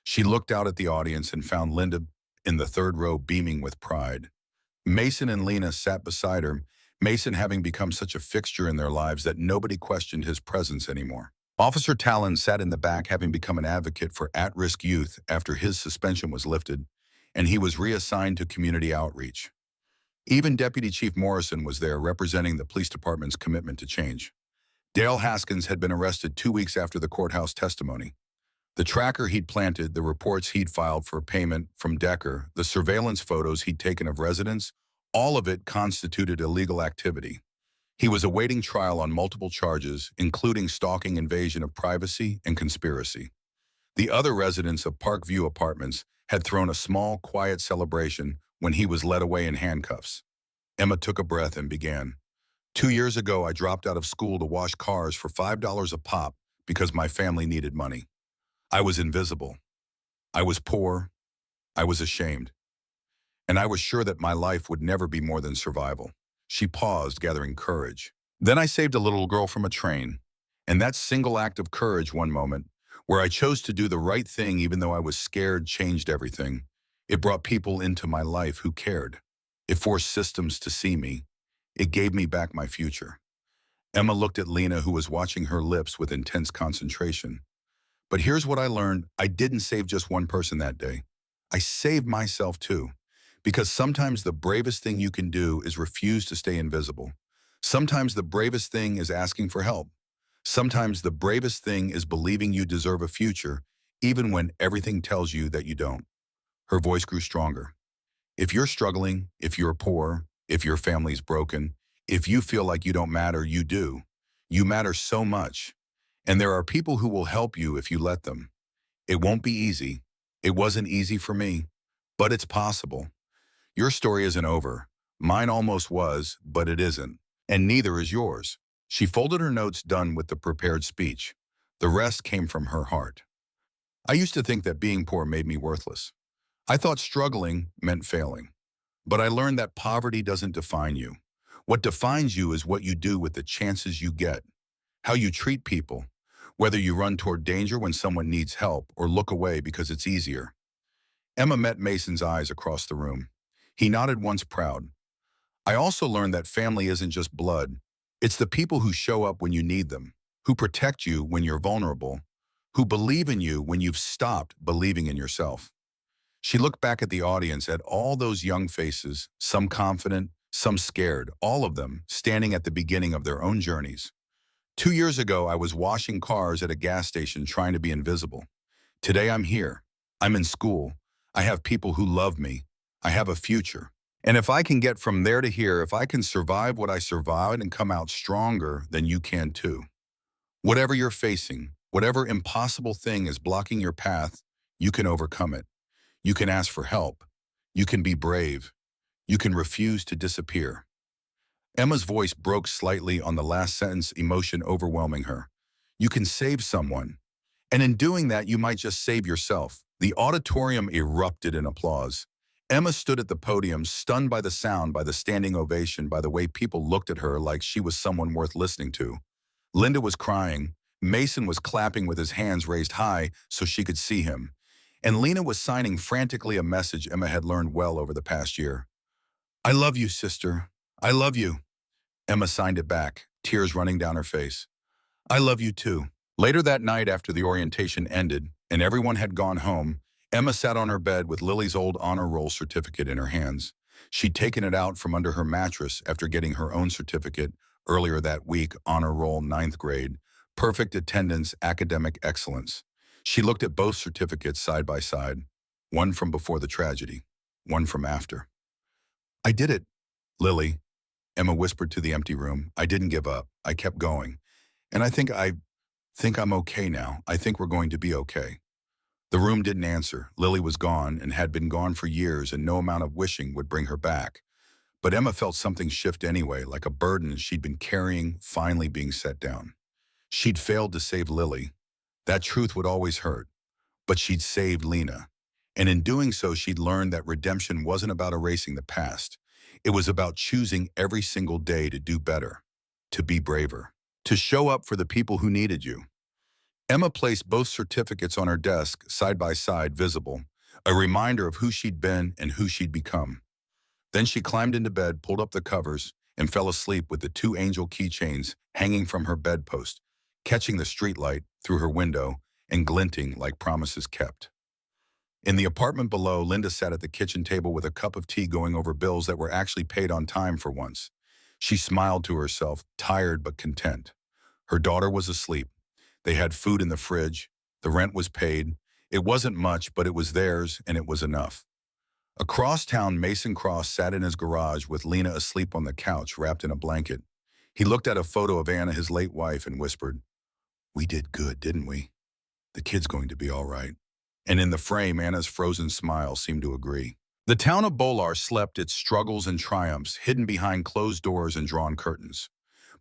She looked out at the audience and found Linda in the third row, beaming with pride. Mason and Lena sat beside her, Mason having become such a fixture in their lives that nobody questioned his presence anymore. Officer Talon sat in the back, having become an advocate for at-risk youth after his suspension was lifted, and he was reassigned to community outreach. Even Deputy Chief Morrison was there, representing the police department's commitment to change. Dale Haskins had been arrested 2 weeks after the courthouse testimony. The tracker he'd planted, the reports he'd filed for payment from Decker, the surveillance photos he'd taken of residents, all of it constituted illegal activity. He was awaiting trial on multiple charges, including stalking, invasion of privacy, and conspiracy. The other residents of Parkview Apartments had thrown a small, quiet celebration when he was led away in handcuffs. Emma took a breath and began. 2 years ago, I dropped out of school to wash cars for $5 a pop because my family needed money. I was invisible. I was poor. I was ashamed. And I was sure that my life would never be more than survival. She paused, gathering courage. Then I saved a little girl from a train. And that single act of courage, one moment, where I chose to do the right thing even though I was scared, changed everything. It brought people into my life who cared. It forced systems to see me. It gave me back my future. Emma looked at Lena, who was watching her lips with intense concentration. But here's what I learned. I didn't save just one person that day. I saved myself too. Because sometimes the bravest thing you can do is refuse to stay invisible. Sometimes the bravest thing is asking for help. Sometimes the bravest thing is believing you deserve a future, even when everything tells you that you don't. Her voice grew stronger. If you're struggling, if you're poor, if your family's broken, if you feel like you don't matter, you do. You matter so much. And there are people who will help you if you let them. It won't be easy. It wasn't easy for me, but it's possible. Your story isn't over. Mine almost was, but it isn't. And neither is yours. She folded her notes done with the prepared speech. The rest came from her heart. I used to think that being poor made me worthless. I thought struggling meant failing. But I learned that poverty doesn't define you. What defines you is what you do with the chances you get, how you treat people, whether you run toward danger when someone needs help or look away because it's easier. Emma met Mason's eyes across the room. He nodded once proud. I also learned that family isn't just blood. It's the people who show up when you need them, who protect you when you're vulnerable, who believe in you when you've stopped believing in yourself. She looked back at the audience, at all those young faces, some confident, some scared, all of them standing at the beginning of their own journeys. 2 years ago, I was washing cars at a gas station trying to be invisible. Today I'm here. I'm in school. I have people who love me. I have a future. And if I can get from there to here, if I can survive what I survived and come out stronger, then you can too. Whatever you're facing, whatever impossible thing is blocking your path, you can overcome it. You can ask for help. You can be brave. You can refuse to disappear. Emma's voice broke slightly on the last sentence, emotion overwhelming her. You can save someone. And in doing that, you might just save yourself. The auditorium erupted in applause. Emma stood at the podium, stunned by the sound, by the standing ovation, by the way people looked at her like she was someone worth listening to. Linda was crying. Mason was clapping with his hands raised high so she could see him. And Lena was signing frantically a message Emma had learned well over the past year. I love you, sister. I love you. Emma signed it back, tears running down her face. I love you too. Later that night, after the orientation ended and everyone had gone home, Emma sat on her bed with Lily's old honor roll certificate in her hands. She'd taken it out from under her mattress after getting her own certificate earlier that week, honor roll 9th grade, perfect attendance, academic excellence. She looked at both certificates side by side, one from before the tragedy, one from after. I did it, Lily, Emma whispered to the empty room. I didn't give up. I kept going. And I think I'm okay now. I think we're going to be okay. The room didn't answer. Lily was gone and had been gone for years, and no amount of wishing would bring her back. But Emma felt something shift anyway, like a burden she'd been carrying finally being set down. She'd failed to save Lily. That truth would always hurt. But she'd saved Lena. And in doing so, she'd learned that redemption wasn't about erasing the past. It was about choosing every single day to do better, to be braver, to show up for the people who needed you. Emma placed both certificates on her desk, side by side, visible, a reminder of who she'd been and who she'd become. Then she climbed into bed, pulled up the covers, and fell asleep with the 2 angel keychains hanging from her bedpost, catching the streetlight through her window and glinting like promises kept. In the apartment below, Linda sat at the kitchen table with a cup of tea going over bills that were actually paid on time for once. She smiled to herself, tired but content. Her daughter was asleep. They had food in the fridge. The rent was paid. It wasn't much, but it was theirs, and it was enough. Across town, Mason Cross sat in his garage with Lena asleep on the couch, wrapped in a blanket. He looked at a photo of Anna, his late wife, and whispered, "We did good, didn't we? The kid's going to be all right." And in the frame, Anna's frozen smile seemed to agree. The town of Bolar slept its struggles and triumphs, hidden behind closed doors and drawn curtains.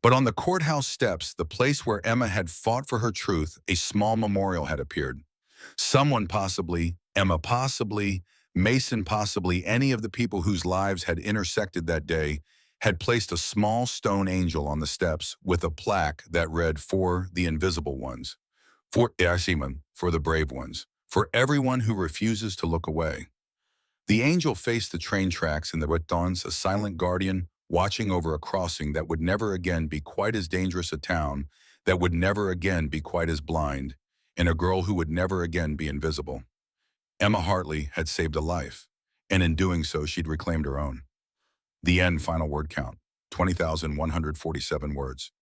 But on the courthouse steps, the place where Emma had fought for her truth, a small memorial had appeared. Someone, possibly Emma, possibly Mason, possibly any of the people whose lives had intersected that day, had placed a small stone angel on the steps with a plaque that read, "For the invisible ones, for the brave ones, for everyone who refuses to look away." The angel faced the train tracks in the Bretons, a silent guardian, watching over a crossing that would never again be quite as dangerous a town, that would never again be quite as blind, and a girl who would never again be invisible. Emma Hartley had saved a life, and in doing so, she'd reclaimed her own. The end. Final word count, 20,147 words.